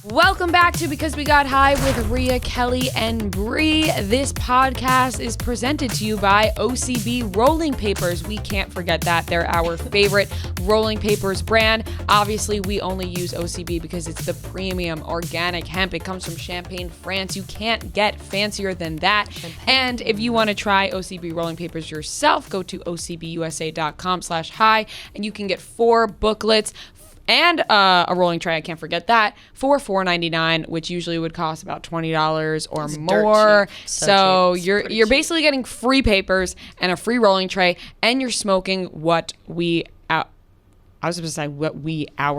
Welcome back to Because We Got High with Rhea, Kelly, and Bree. This podcast is presented to you by OCB Rolling Papers. We can't forget that. They're our favorite rolling papers brand. Obviously, we only use OCB because it's the premium organic hemp. It comes from Champagne, France. You can't get fancier than that. And if you want to try OCB Rolling Papers yourself, go to ocbusa.com/high and you can get 4 booklets and a rolling tray, I can't forget that, for $4.99, which usually would cost about $20 or It's more. dirt cheap. So cheap. you're basically getting free papers and a free rolling tray, and you're smoking what we are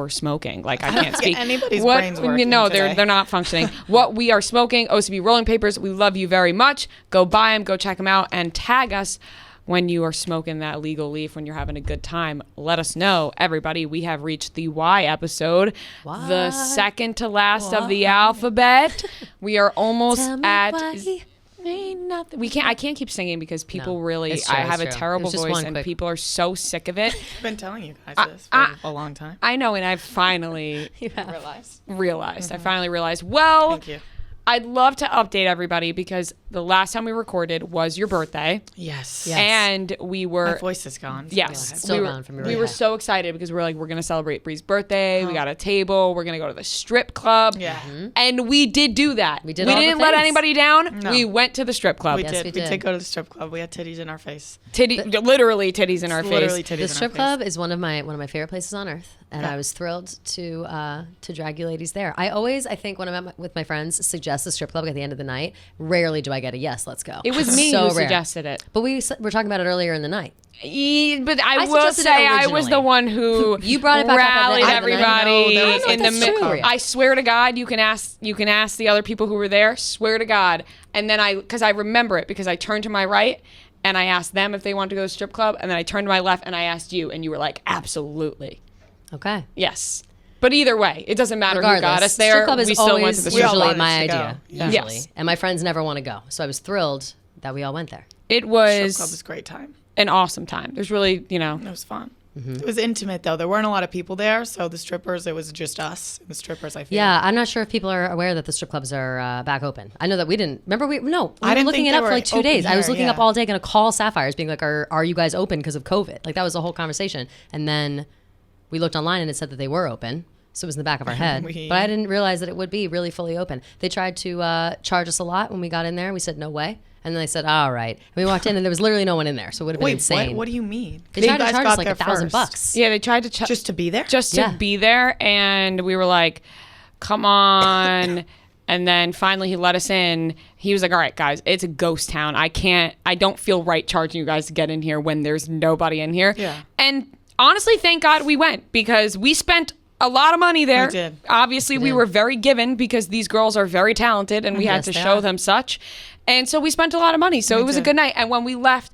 smoking. Like, I can't speak. Anybody's brains working today. They're not functioning. What we are smoking, OCB rolling papers. We love you very much. Go buy them. Go check them out, and tag us when you are smoking that legal leaf, when you're having a good time. Let us know. Everybody, we have reached the Y episode, the second to last of the alphabet. We are almost at... Ain't nothing. I can't keep singing because people I have a terrible voice and people are so sick of it. I've been telling you guys this for a long time. I know, and I've finally realized. I finally realized. Well, Thank you. I'd love to update everybody because the last time we recorded was your birthday. Yes. And we were... My voice is gone. Yes. It's still gone from your We were so excited because we're going to celebrate Bree's birthday. We got a table. We're going to go to the strip club. Yeah. And we did do that. We did We all the didn't let things. anybody down. No. We went to the strip club. We Yes, did. we We did. did go to the strip club. We had titties in our face. Literally titties in our Literally face. titties The in strip our club face. is one of my favorite places on earth, and Yeah. I was thrilled to drag you ladies there. I think when I'm with my friends, suggest the strip club at the end of the night. Rarely do I get a yes, let's go. It was me so who rare. suggested it. But we were talking about it earlier in the night. But I will suggested it say I was originally. the one who You brought it back up at the rallied end of the night. everybody I know, that's in the true. middle. I swear to God, you can ask the other people who were there. Swear to God. And then because I remember it because I turned to my right and I asked them if they wanted to go to the strip club, and then I turned to my left and I asked you, and you were like, absolutely, Okay. yes. But either way, it doesn't matter who Regardless, got us there. strip club is we still went always to the We strip all usually club. wanted my to go. idea. Yeah. Usually, Yes. and my friends never want to go. So I was thrilled that we all went there. It Strip club was was a great time. an awesome time. There's really, It was fun. Mm-hmm. It was intimate, though. There weren't a lot of people there, so the strippers, it was just us. The strippers, I feel. Yeah, I'm not sure if people are aware that the strip clubs are back open. I know that we didn't. Remember, we I were didn't looking think it they up for were like 2 open days. I was here, looking up yeah. all day, going to call Sapphires, being like, are you guys open because of COVID? Like, that was the whole conversation. And then we looked online and it said that they were open. So it was in the back of our head. But I didn't realize that it would be really fully open. They tried to charge us a lot when we got in there. We said, no way. And then they said, all right. And we walked in and there was literally no one in there. So it would have been Wait, insane. what do you mean? They You tried to guys charge got us like there $1,000. first. Yeah, they tried to Just to be there? just to Yeah. be there, and we were like, come on. And then finally he let us in. He was like, all right, guys, it's a ghost town. I don't feel right charging you guys to get in here when there's nobody in here. Yeah. And honestly, thank God we went because we spent a lot of money there. We did. Obviously, we were very given because these girls are very talented and we had Yes, to they show are. them such. And so we spent a lot of money. So it was a did. good night. And when we left,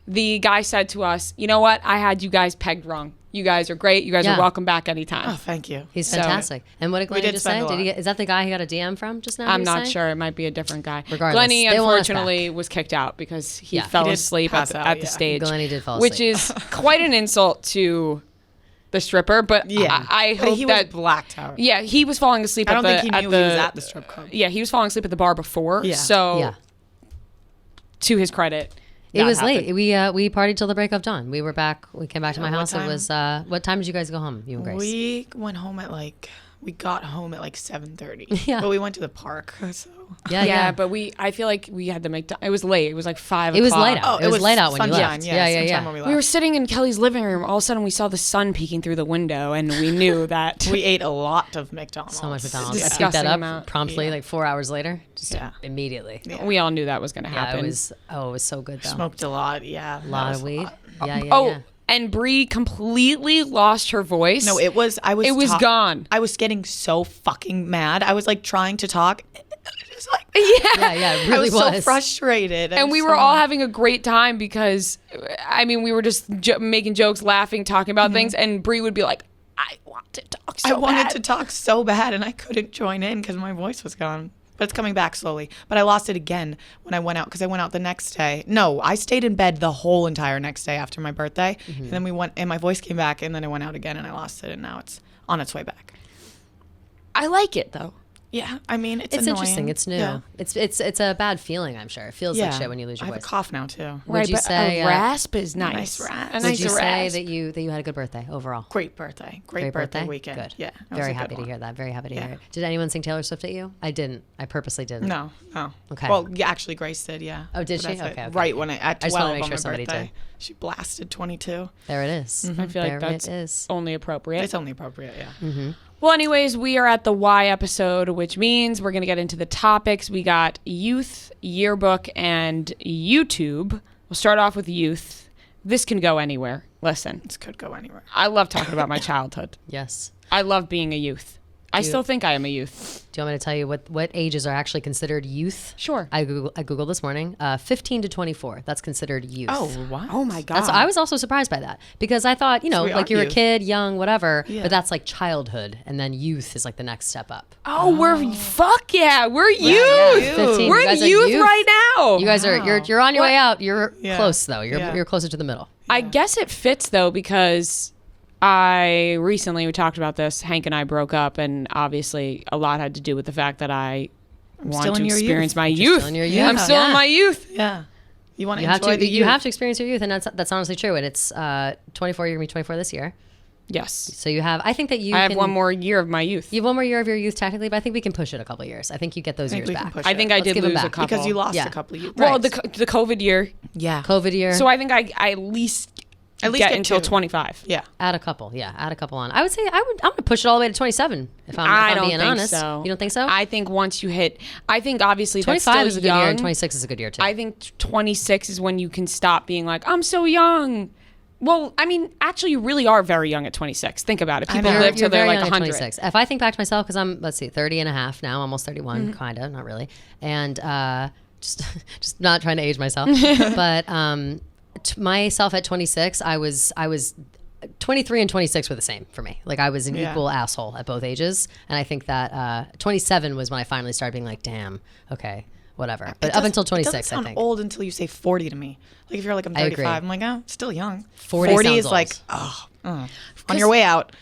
the guy said to us, you know what? I had you guys pegged wrong. You guys are great. You guys are Yeah. welcome back anytime. Oh, thank you. He's So- fantastic. And what did Glennie did just spend say? a Did he lot. is that the guy he got a DM from just now? I'm he's not saying? sure. It might be a different guy. Regardless, Glennie, they want us unfortunately, was kicked out because he Yeah. fell He did asleep pass at out, the yeah. stage. Glennie did fall Which asleep. is quite an insult to the stripper. But Yeah. I hope he that... was blacked out. Yeah, he was falling asleep I at don't the... think he knew he was at the strip club. Yeah, he was falling asleep at the bar before. Yeah. So, Yeah. to his credit... It that was happened. late. We partied till the break of dawn. We were back. We came back to my what house. It time? was what time did you guys go home? You and Grace. We went home at we got home at 7:30. Yeah. But we went to the park. So. yeah. But I feel like we had to make... It was late. It was like 5 o'clock. It was light out. Oh, it was light out when you sunshine, left. Yeah, yeah. sunshine when we left. We were sitting in Kelly's living room. All of a sudden, we saw the sun peeking through the window, and we knew that... We ate a lot of McDonald's. So much McDonald's. I picked Disgusting that up amount. promptly, Yeah. like 4 hours later, just Yeah. immediately. Yeah, We all knew that was going to happen. it was so good though. Smoked a lot. Yeah. a lot of weed. Yeah. Oh, and Bree completely lost her voice. No, it was gone. I was getting so fucking mad. I was trying to talk. Just like Yeah, it really I was so frustrated. And we were all having a great time because, we were just making jokes, laughing, talking about things. And Bree would be like, I want to talk so I wanted bad. to talk so bad, and I couldn't join in because my voice was gone. But it's coming back slowly. But I lost it again when I went out because I went out the next day. No, I stayed in bed the whole entire next day after my birthday. And then we went, and my voice came back, and then I went out again, and I lost it, and now it's on its way back. I like it, though. Yeah, I mean, it's It's annoying. interesting. It's new. Yeah. It's a bad feeling, I'm sure. It feels like shit when you lose your I have voice. a cough now too. Would you but say a rasp is nice. nice rasp. A would nice you say rasp. that you had a good birthday overall? Great birthday. Great birthday weekend. Good. Yeah. that was Very a good happy to one. hear that. Very happy to Yeah. hear it. Did anyone sing Taylor Swift at you? I didn't. I purposely didn't. No. Okay. Well, yeah, actually, Grace did. Yeah. Oh, did But she? that's it. Okay. Right when at 12 just wanna make on sure my somebody birthday, did. she blasted 22. There it is. I feel like There that's it is. only appropriate. It's only appropriate. Yeah. Mm-hmm. Well, anyways, we are at the Y episode, which means we're going to get into the topics. We got youth, yearbook, and YouTube. We'll start off with youth. This can go anywhere. Listen, This could go anywhere. I love talking about my childhood. Yes. I love being a youth. I still think I am a youth. Do you want me to tell you what ages are actually considered youth? Sure. I Googled this morning. 15 to 24. That's considered youth. Oh, what? Oh my God. I was also surprised by that because I thought, we like are you're a youth. kid, young, whatever, Yeah. but that's like childhood, and then youth is like the next step up. Oh, fuck yeah. We're youth. Yeah, 15. We're You guys are youth right now. You guys are you're on your way out. You're Yeah. close though. You're Yeah. closer to the middle. I guess it fits though because we talked about this. Hank and I broke up, and obviously a lot had to do with the fact that I want still to in your experience youth. my You're youth. still in your Yeah. I'm youth. still in my youth. Yeah. You want to You have enjoy to the you youth. have to experience your youth, and that's honestly true. And it's 24. You're gonna be 24 this year, Yes. so you have. I think that I have one more year of my youth. You have one more year of your youth technically, but I think we can push it a couple years. I think you get those think years we can back. push I think I Let's did give 'em lose a back. couple. because you lost Yeah. a couple of years. Well, Right. the COVID year. yeah. COVID year. So I think I at least get until 2. 25. Yeah. Add a couple, add a couple on. I would say I'm gonna push it all the way to 27 if I'm I don't being think honest. so. You don't think so? I think once you hit, I think obviously 25 that's is still a good young. year, and 26 is a good year too. I think 26 is when you can stop being like, I'm so young. Well, I mean, actually, you really are very young at 26. Think about it. People know. live till You're they're very like young at 100. 26. If I think back to myself, because I'm 30 and a half now, almost 31, Mm-hmm. kind of, not really, and just not trying to age myself, but myself at 26, I was 23 and 26 were the same for me. Like I was an Yeah. equal asshole at both ages, and I think that 27 was when I finally started being like, damn, okay, whatever. But up until It 26, doesn't sound I think. old until you say 40 to me. Like if you're like I'm I agree. 35, I'm like, oh, still young. 40 sounds is old. like, on your way out.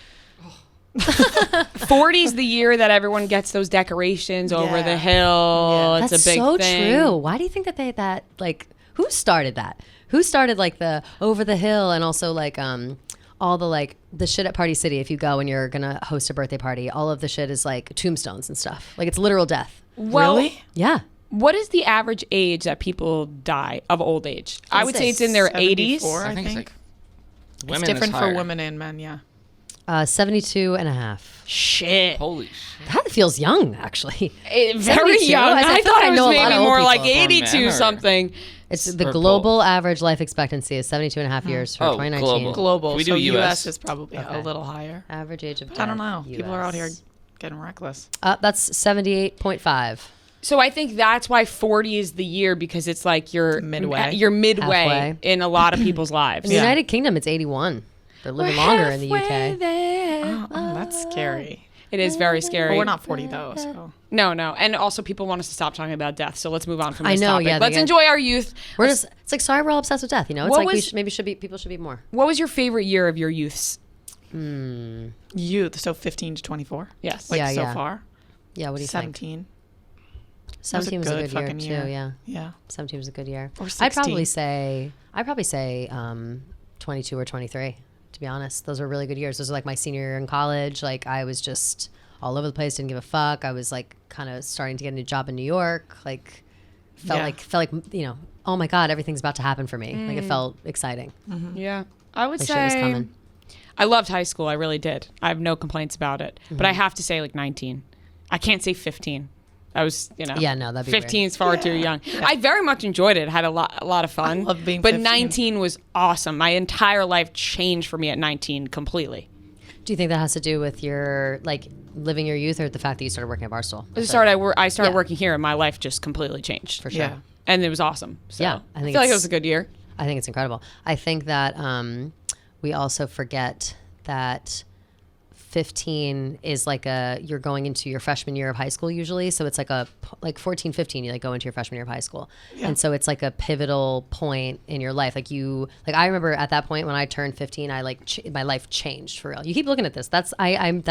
40 is the year that everyone gets those decorations over the Yeah. hill. Yeah. It's That's a big so thing. true. Why do you think that like who started that? Who started like the over the hill and also like all the like the shit at Party City if you go and you're gonna host a birthday party, all of the shit is like tombstones and stuff. Like it's literal death. Well, Really? Yeah. what is the average age that people die of old age? I would say it's in their 80s. 74, I think it's like It's women different is for higher. women and men, yeah. 72 and a half. Shit. Holy shit. That feels young, actually. Very 72? young. I I feel thought like I it was know a lot maybe of old more like people. For 82 men or- something. It's the Or global average life expectancy is 72 and a half years for Oh, 2019. global. Global. We so do US US. is probably Okay. a little higher. Average age of death. I don't know. People are out here US. getting reckless. That's 78.5. So I think that's why 40 is the year because it's like you're Midway. You're midway Halfway. in a lot of people's lives. In the United Kingdom, it's 81. They're living longer in the Halfway UK. there. Oh, that's scary. It is very scary. But we're not 40 though, so. No. And also people want us to stop talking about death. So let's move on from I this know, topic. yeah, they Let's get- enjoy our youth. We're just, it's like, sorry, we're all obsessed with death, you know? It's What like was- people should be more. What was your favorite year of your youths? Youth, so 15 to 24. Yes. Like Yeah, so yeah. far. Yeah, what do you think? 17. 17 was a good year, fucking too, year. yeah. Yeah. 17 was a good year. Or I'd probably 16. say 22 or 23, to be honest. Those are really good years. Those are like my senior year in college. Like I was just all over the place, didn't give a fuck. I was like kind of starting to get a new job in New York. Like felt like, you know, oh my God, everything's about to happen for me. Like it felt exciting. Yeah. I would Like shit was say coming. I loved high school. I really did. I have no complaints about it. But I have to say like 19. I can't say 15. I was, you know. Yeah, no, that'd be 15 is far too young. I very much enjoyed it. Had a lot of fun. I love being But 15. 19 was awesome. My entire life changed for me at 19 completely. Do you think that has to do with your like living your youth or the fact that you started working at Barstool? I started Yeah. working here and my life just completely changed. For sure. Yeah. And it was awesome. So Yeah, I I think feel like it it's- was a good year. I think it's incredible. I think that we also forget that 15 is like you're going into your freshman year of high school usually. So it's like 14, 15, you like go into your freshman year of high school. Yeah. And so it's like a pivotal point in your life. Like I remember at that point when I turned 15, I my life changed for real. You keep looking at this. That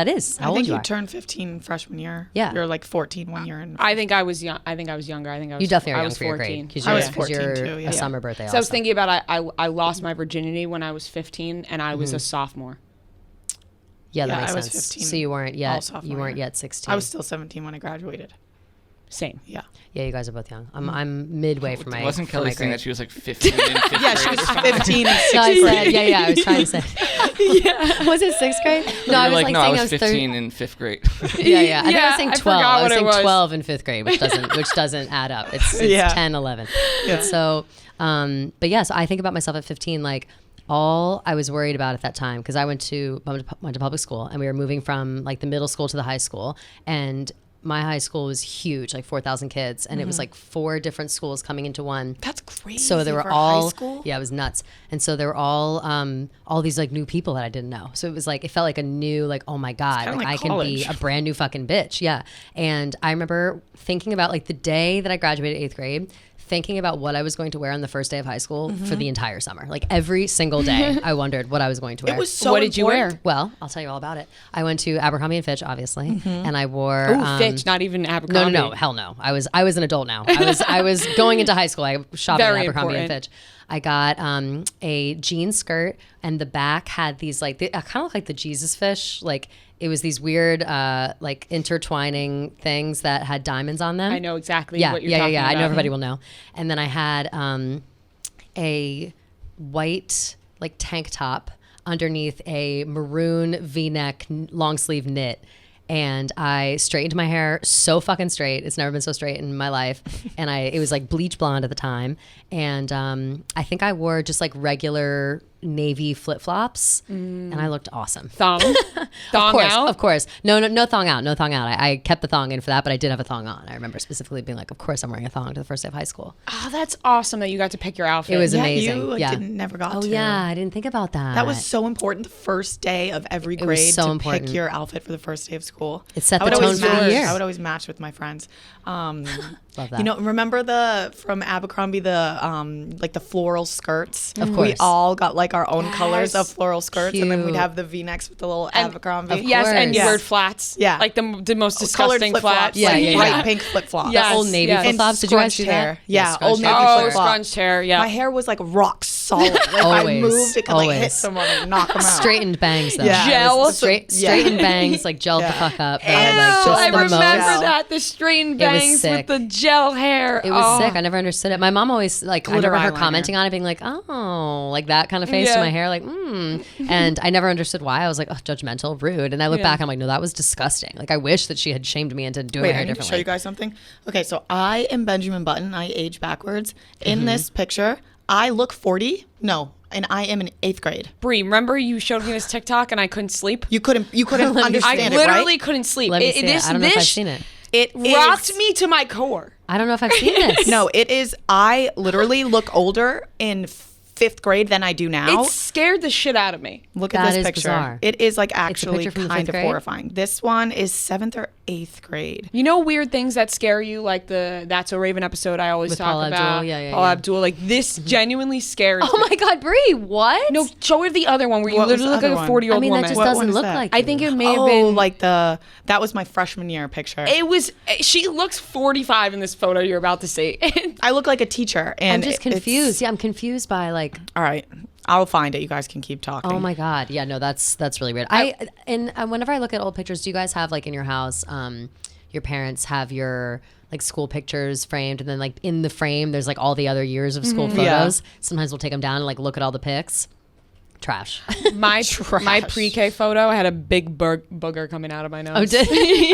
is how old you are. Turned 15 freshman year. Yeah. You're like 14 one year. I think I was young. I think I was younger. I think I was. You definitely are young for 14. your grade. Because I was 14 you're too. Yeah. a summer birthday. So I was thinking about I lost my virginity when I was 15, and I was a sophomore. Yeah, that I makes was sense. 15. So you weren't yet 16. I was still 17 when I graduated. Same. Yeah. Yeah, you guys are both young. I'm midway from my. Wasn't Kelly saying that she was like 15 in fifth grade? Yeah, she was 15 in sixth No, I grade. said, yeah, I was trying to say. Yeah. Was it sixth grade? No, I was like, saying I was 15 in fifth grade. Yeah. I think I was saying 12. I was saying was. 12 in fifth grade, which doesn't add up. It's 10, 11. Yeah. So, but yes, I think about myself at 15, like all I was worried about at that time, because I went to public school and we were moving from like the middle school to the high school, and my high school was huge, like 4,000 kids, and it was like 4 different schools coming into one. That's crazy. So there were for all high school? Yeah, it was nuts. And so there were all these like new people that I didn't know. So it was like, it felt like a new, like, oh my God, like I can be a brand new fucking bitch. Yeah. And I remember thinking about like the day that I graduated 8th grade, thinking about what I was going to wear on the first day of high school for the entire summer. Like every single day I wondered what I was going to wear. It was so What did you wear? Well, I'll tell you all about it. I went to Abercrombie and Fitch, obviously, and I wore Fitch, not even Abercrombie. No, hell no. I was an adult now. I was going into high school. I was shopping at Abercrombie and Fitch. I got a jean skirt, and the back had these like kind of look like the Jesus fish. Like it was these weird like intertwining things that had diamonds on them. I know exactly what you're talking about. I know everybody will know. And then I had a white like tank top underneath a maroon V-neck long sleeve knit. And I straightened my hair so fucking straight. It's never been so straight in my life. And it was like bleach blonde at the time. And I think I wore just like regular navy flip-flops, and I looked awesome. Thong out? Of course. No thong out. No thong out. I kept the thong in for that, but I did have a thong on. I remember specifically being like, of course I'm wearing a thong to the first day of high school. Oh, that's awesome that you got to pick your outfit. It was amazing. You never got to. Oh yeah, I didn't think about that. That was so important. The first day of every grade was so to important. pick your outfit for the first day of school. It set the tone for the year. I would always match with my friends. Love that. You know, remember from Abercrombie like the floral skirts? Of course. We all got like our own colors of floral skirts, and then we'd Cute. have the V-necks with the little Abercrombie. Yes, and course. weird flats. Yeah. Like the most Colored disgusting flip-flops, flats. Yeah, like yeah, white yeah. pink flip-flops. Yes. The old navy yes. flip-flops. Did you guys do Scrunched hair. that? Yeah, scrunched old hair. navy Oh, flip-flop. scrunched hair. Yeah. My hair was like rock solid. Like if I Always, moved, it could like hit always. someone and knock them out. Straightened bangs though. Yeah. Gel. It was straightened bangs, like gelled the fuck up. Ew, Just I the remember most. that. The straightened It was bangs sick. with the gel hair. It was sick. I never understood it. My mom always like I Glitter remember her eyeliner. commenting on it, being like, "Oh, like that kind of face to Yeah. my hair, like, And I never understood why. I was like, "Oh, judgmental, rude." And I look back, I'm like, "No, that was disgusting." Like, I wish that she had shamed me into doing Wait, my hair I need to differently. show you guys something. Okay, so I am Benjamin Button. I age backwards. In this picture, I look 40. No, and I am in 8th grade. Bree, remember you showed me this TikTok and I couldn't sleep? You couldn't I understand it, literally right? couldn't sleep. Let me see it. I don't know if I've seen it. It rocked is- me to my core. I don't know if I've seen this. No, it is. I literally look older in 5th grade than I do now. It scared the shit out of me. Look at That this is picture. bizarre. It is like a actually picture from the kind 5th of grade? horrifying. This one is 7th or 8th grade. You know weird things that scare you, like the That's So Raven episode I always With talk Paul about. Abdul, yeah, Paul yeah. Abdul. Like this genuinely scares Oh me. my God, Bree, what? No, show her the other one where you What was literally the look like other a one? 40-year-old I mean, woman. that just What one doesn't is look that? like I you. think it may have been like that was my freshman year picture. It was. She looks 45 in this photo you're about to see. I look like a teacher, I'm and just confused. Yeah, I'm confused by like. All right, I'll find it. You guys can keep talking. Oh my God. Yeah, no, that's really weird. Whenever I look at old pictures, do you guys have like in your house, your parents have your like school pictures framed, and then like in the frame there's like all the other years of school photos. Yeah. Sometimes we'll take them down and like look at all the pics. Trash. My Trash. pre-K photo, I had a big booger coming out of my nose. Oh, did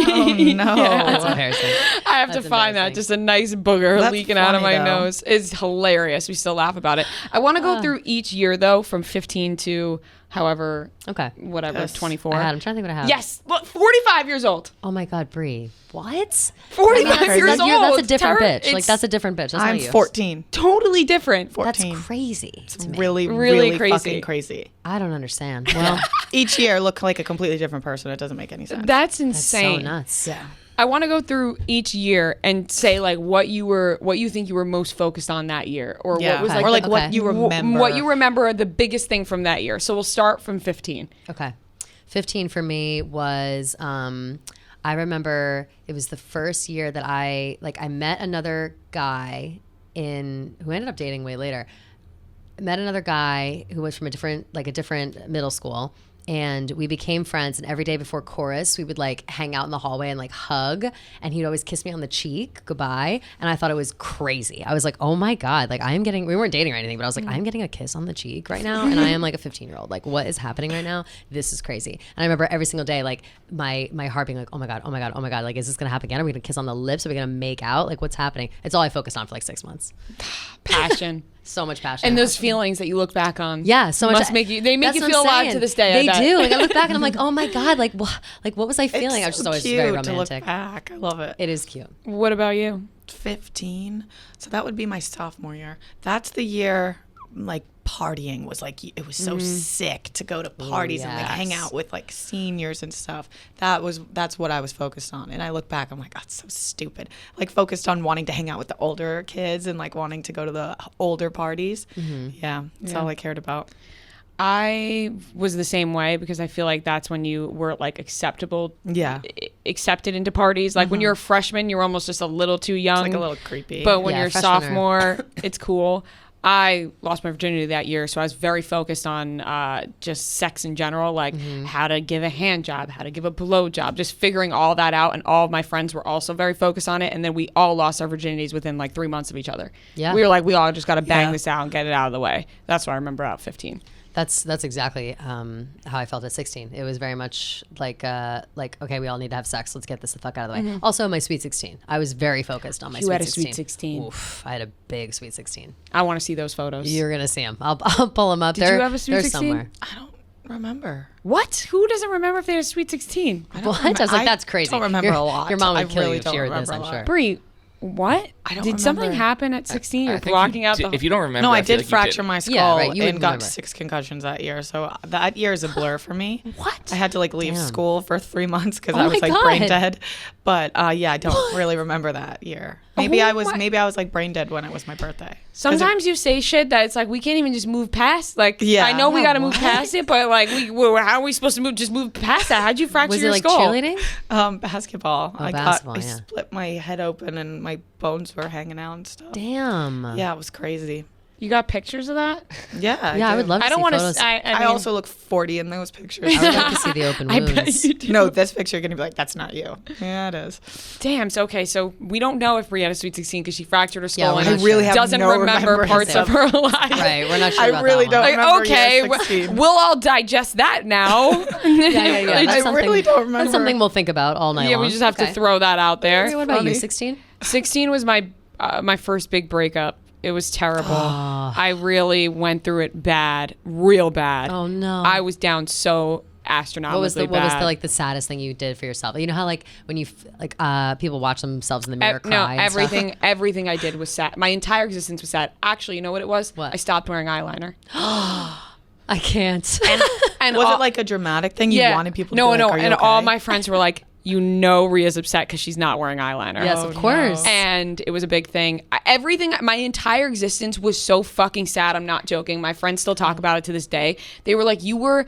Oh no. That's embarrassing. I have to That's find that. embarrassing. Just a nice booger That's leaking out of my funny, though. nose. It's hilarious. We still laugh about it. I want to go through each year though, from 15 to however, Okay. whatever, Yes. 24. I'm trying to think what I have. Yes, look, 45 years old. Oh my God, Bree. What? 45 years That's, old. that's a different Tara, bitch. Like it's that's a different bitch. That's I'm not you. 14. totally different. 14. That's crazy. It's to me. really, Really really crazy. fucking crazy. I don't understand. Well, Each year look like a completely different person. It doesn't make any sense. That's that's insane. so nuts. yeah. I want to go through each year and say like what you think you were most focused on that year, or Yeah. what was Okay. like or like Okay. what you remember. what you remember the biggest thing from that year. So we'll start from 15. Okay. 15 for me was I remember it was the first year that I met another guy who ended up dating way later. I met another guy who was from a different middle school, and we became friends. And every day before chorus, we would like hang out in the hallway and like hug, and he'd always kiss me on the cheek goodbye. And I thought it was crazy. I was like, oh my God, like we weren't dating or anything, but I was like, I'm getting a kiss on the cheek right now, and I am like a 15-year-old. Like, what is happening right now? This is crazy. And I remember every single day, like my heart being like, oh my God, oh my God, oh my God, like, is this gonna happen again? Are we gonna kiss on the lips? Are we gonna make out? Like, what's happening? It's all I focused on for like 6 months. Passion. So much passion. And those feelings that you look back on. Yeah, so much. They make you That's feel what I'm alive saying. to this day. They I bet. do. Like I look back and I'm like, oh my God, like what was I feeling? I was It's just so always cute very to look romantic. back. I love it. It is cute. What about you? 15. So that would be my sophomore year. That's the year like partying was like, it was so sick to go to parties and like hang yes. out with like seniors and stuff. That's what I was focused on. And I look back, I'm like, oh, it's so stupid. Like focused on wanting to hang out with the older kids and like wanting to go to the older parties. Yeah, that's all I cared about. I was the same way because I feel like that's when you were like accepted into parties. Like when you're a freshman, you're almost just a little too young. It's like a little creepy. But when Yeah, you're a freshman sophomore, it's cool. I lost my virginity that year, so I was very focused on just sex in general, like how to give a hand job, how to give a blow job, just figuring all that out. And all of my friends were also very focused on it. And then we all lost our virginities within like 3 months of each other. Yeah. We were like, we all just got to bang Yeah. this out and get it out of the way. That's what I remember at 15. That's exactly how I felt at 16. It was very much like okay, we all need to have sex. Let's get this the fuck out of the way. Also, my sweet 16. I was very focused on my You sweet had a 16. sweet 16. Oof, I had a big sweet 16. I want to see those photos. You're gonna see them. I'll pull them up. Did you have a sweet they're 16? somewhere. I don't remember. What? Who doesn't remember if they had a sweet 16? What? I was like, that's crazy. I don't remember a lot. Your mom would I kill really you if don't she heard this, remember I'm a lot. sure. Brie, what? I don't Did something remember. happen at 16? You're I think blocking you out did- the... If you don't remember, No, I feel did like you fracture my skull Yeah, right, you and would got remember. 6 concussions that year. So that year is a blur for me. What? I had to like leave Damn. school for 3 months because Oh I was my like brain God. dead. But yeah, I don't really remember that year. Maybe I was like brain dead when it was my birthday. 'Cause Sometimes you say shit that it's like we can't even just move past. Like, Yeah. I know we Yeah, got to move what? past it, but like, how are we supposed to just move past that? How'd you fracture Was it your like skull? cheerleading? Basketball. I basketball, yeah. split my head open and my bones were hanging out and stuff. Damn. Yeah, it was crazy. You got pictures of that? Yeah. Yeah, I do. would love to I don't see want photos. to. I also look 40 in those pictures. I would love to see the open I wounds. bet you do. No, this picture you're gonna be like, that's not you. Yeah, it is. Damn. So okay. So we don't know if Brie had a sweet 16 because she fractured her Yeah, skull we're and not sure. I doesn't have no remember parts of remembrance her life. Right, we're not sure I about really that one. don't Like, remember okay, year 16. we'll all digest that now. Yeah. That's I really don't remember. That's something we'll think about all night Yeah, long. we just have to Okay. throw that out there. What about you? funny. 16? 16 was my first big breakup. It was terrible. I really went through it bad, real bad. Oh no. I was down so astronomically What was bad. the like the saddest thing you did for yourself? You know how like when you people watch themselves in the mirror No, cry. and stuff? everything I did was sad. My entire existence was sad. Actually, you know what it was? What? I stopped wearing eyeliner. I can't. And Was all- it like a dramatic thing? You wanted people to no, be like, no, are you and okay? all my friends were like, you know, Ria's upset because she's not wearing eyeliner. Yes, of course. And it was a big thing. My entire existence was so fucking sad. I'm not joking. My friends still talk about it to this day. They were like, you were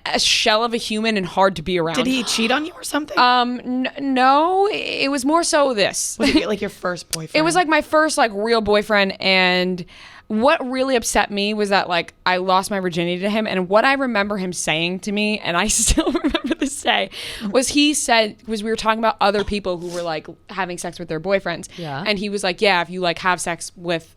a shell of a human and hard to be around. Did he cheat on you or something? No, it was more so this. Was it like your first boyfriend? It was like my first like real boyfriend, and what really upset me was that like I lost my virginity to him, and what I remember him saying to me, and I still remember this day, was we were talking about other people who were like having sex with their boyfriends. Yeah. And he was like, yeah, if you like have sex with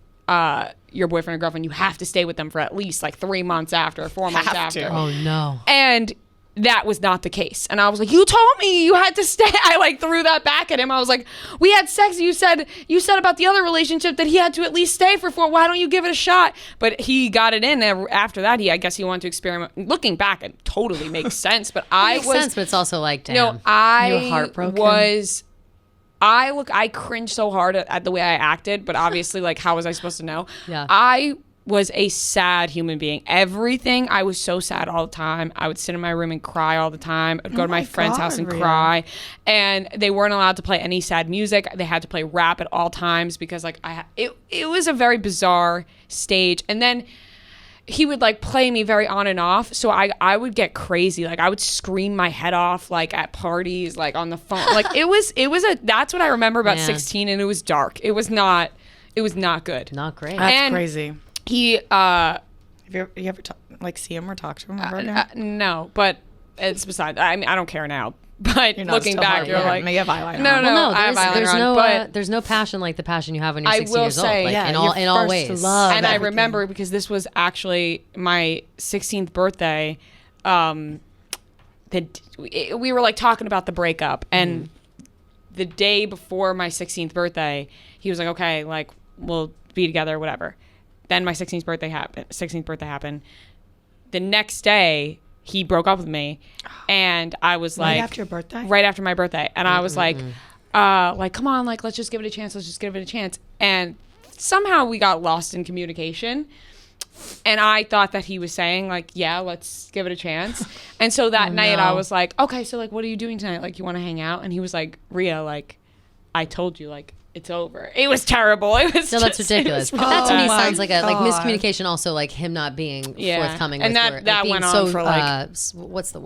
your boyfriend or girlfriend, you have to stay with them for at least like 3 months after, or 4 months Have after. to. Oh no. And that was not the case. And I was like, you told me you had to stay. I like threw that back at him. I was like, we had sex. You said about the other relationship that he had to at least stay for 4. Why don't you give it a shot? But he got it in. After that, I guess he wanted to experiment. Looking back, it totally makes sense. But Makes sense, but it's also like, damn. No, I you were heartbroken. I cringed so hard at the way I acted, but obviously, like, how was I supposed to know? Yeah. I was a sad human being. Everything, I was so sad all the time. I would sit in my room and cry all the time. I'd go to my friend's house and cry. And they weren't allowed to play any sad music. They had to play rap at all times because, like, it was a very bizarre stage. And then he would like play me very on and off, so I would get crazy. Like I would scream my head off like at parties, like on the phone. Like that's what I remember about 16, and it was dark. It was not good. Not great. That's crazy. He Have you ever see him or talk to him? No, but it's beside. I mean, I don't care now. But looking back, you're like, you have eyeliner. No, I have eyeliner on. There's no passion like the passion you have when you're 16 years old. Like, in all ways. And I remember because this was actually my 16th birthday. We were like talking about the breakup, and the day before my 16th birthday, he was like, "Okay, like we'll be together, whatever." Then my 16th birthday happened. The next day, he broke up with me, and I was like, right after your birthday? Right after my birthday. And I was like, come on, like, let's just give it a chance. And somehow we got lost in communication. And I thought that he was saying, like, yeah, let's give it a chance. And so that night I was like, okay, so, like, what are you doing tonight? Like, you want to hang out? And he was like, Rhea, like, I told you, like, it's over. It was terrible. It was that's ridiculous. But that to me sounds like like miscommunication. Also, like him not being forthcoming. And with that went on for like what's the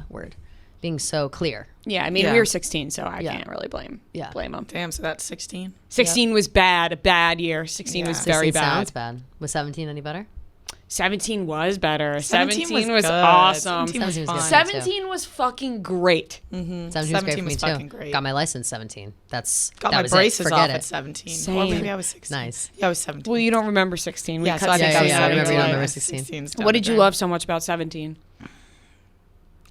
word? Being so clear. Yeah, I mean we were 16, so I can't really blame him. Damn, so that's 16. 16 was bad. A bad year. 16 was very bad. Sounds bad. Was 17 any better? 17 was better. 17 was good. awesome. 17 was fucking great. 17 was great for me too. Great. Got my license 17. Got my braces off at 17. Same. Or maybe I was 16. Nice. Yeah, I was 17. Well, you don't remember 16. Yeah, so I think I was 17. I remember 16. What did you love so much about 17?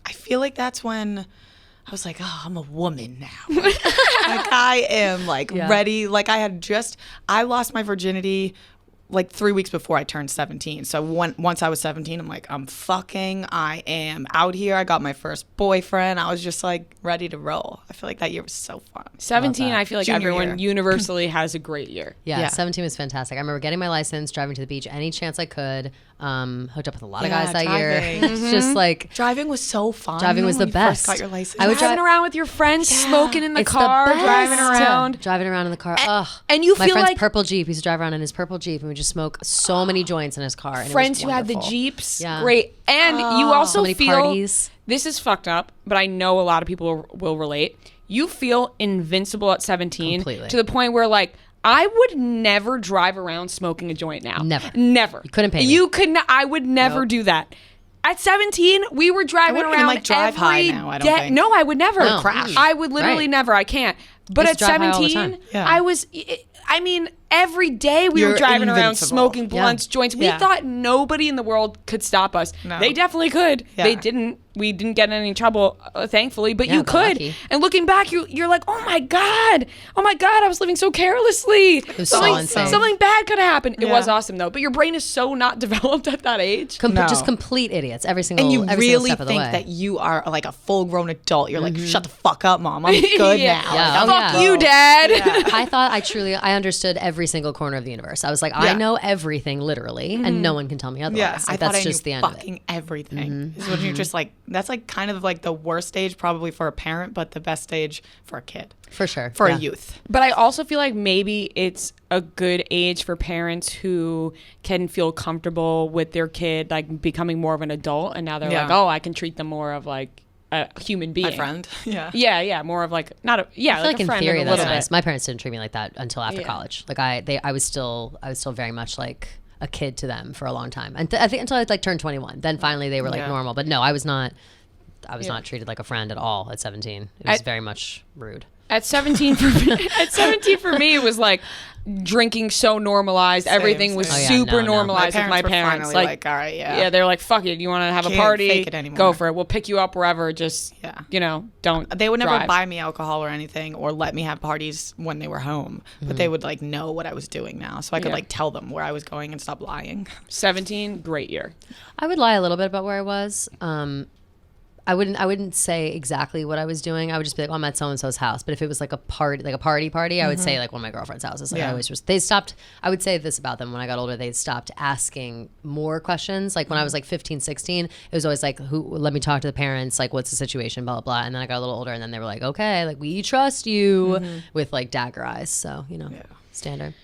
I feel like that's when I was like, oh, I'm a woman now. Like I am like ready. Like I lost my virginity like 3 weeks before I turned 17. So once I was 17, I'm like, I am out here. I got my first boyfriend. I was just like ready to roll. I feel like that year was so fun. 17, I feel like Junior everyone year. universally has a great year. Yeah, 17 was fantastic. I remember getting my license, driving to the beach any chance I could. Hooked up with a lot of guys that year. It's just like driving was so fun. Driving was the best. First got your license. I would driving around with your friends, smoking in the car, driving around in the car. Ugh. And you my feel friend's like purple Jeep. He used to drive around in his purple Jeep, and we just smoke so many joints in his car. And friends it was who had the wonderful. Jeeps, Yeah. great. And you also so many feel parties. This is fucked up, but I know a lot of people will relate. You feel invincible at 17 Completely. to the point where like I would never drive around smoking a joint now. Never. You couldn't pay me. You could not. I would never do that. At 17, we were driving wouldn't around even, like, drive every high now, I don't day. think. No, I would never. No. Crash. I would literally never. I can't. But Used at to drive high all the 17, time. I was. I mean, every day we were You're driving around invincible. smoking blunts, joints. We thought nobody in the world could stop us. No. They definitely could. Yeah. They didn't. We didn't get in any trouble, thankfully. But you but could. lucky. And looking back, you're like, oh my god, I was living so carelessly. It was so insane. Something bad could have happened. It Yeah. was awesome though. But your brain is so not developed at that age. Just complete idiots. Every single And you every really single step think of the way. that you are like a full-grown adult. You're like, shut the fuck up, mom. I'm good Yeah. now. Yeah. Like, I'm Fuck good. you, Dad. I thought I understood every single corner of the universe. I was like, I know everything literally, and no one can tell me otherwise. Yeah, Like, I that's thought I just knew the end of it. fucking everything. Is when you're just like, that's like kind of like the worst stage probably for a parent, but the best stage for a kid, For sure. for Yeah. a youth. But I also feel like maybe it's a good age for parents who can feel comfortable with their kid like becoming more of an adult, and now they're Yeah. like, oh, I can treat them more of like a human being. My friend. Yeah. Yeah, more of like not a I feel like a in friend theory a that's little nice. bit. My parents didn't treat me like that until after Yeah. college. Like I was still very much like a kid to them for a long time. And I think until I like turned 21. Then finally they were like normal. But no, I was not treated like a friend at all at 17. It was very much rude. At 17 for me, it was like drinking so normalized. Everything was super normalized with my parents. Like, all right, yeah, they're like, fuck it. You want to have a Can't party? fake it anymore. Go for it. We'll pick you up wherever. Just, don't. They would never drive. buy me alcohol or anything or let me have parties when they were home. But they would like know what I was doing now. So I could like tell them where I was going and stop lying. 17, great year. I would lie a little bit about where I was. I wouldn't say exactly what I was doing. I would just be like, I'm at so and so's house. But if it was like a party, I would say like one of my girlfriend's houses. Like they stopped. I would say this about them when I got older. They stopped asking more questions. Like when I was like 15, 16, it was always like, let me talk to the parents. Like, what's the situation? Blah, blah, blah. And then I got a little older and then they were like, okay, like we trust you with like dagger eyes. So, standard.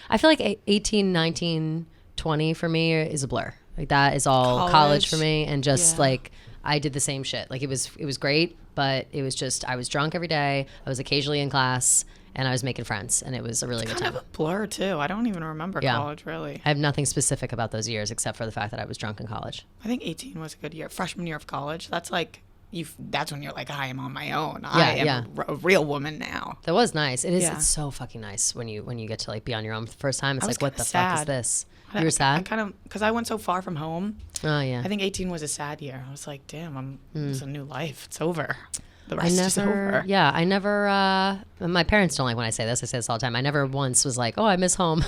I feel like 18, 19, 20 for me is a blur. Like that is all college for me. And just like, I did the same shit. Like it was great, but it was just, I was drunk every day. I was occasionally in class and I was making friends and it was a really good time. Kind of a blur too. I don't even remember college really. I have nothing specific about those years except for the fact that I was drunk in college. I think 18 was a good year. Freshman year of college. That's like, that's when you're like, I am on my own. I am a real woman now. That was nice. It is. It's so fucking nice when you get to like be on your own for the first time. It's like, what the fuck is this? You were sad? I kind of, because I went so far from home. Oh, yeah. I think 18 was a sad year. I was like, damn, it's a new life. It's over. The rest is over. Yeah, I never, my parents don't like when I say this. I say this all the time. I never once was like, oh, I miss home.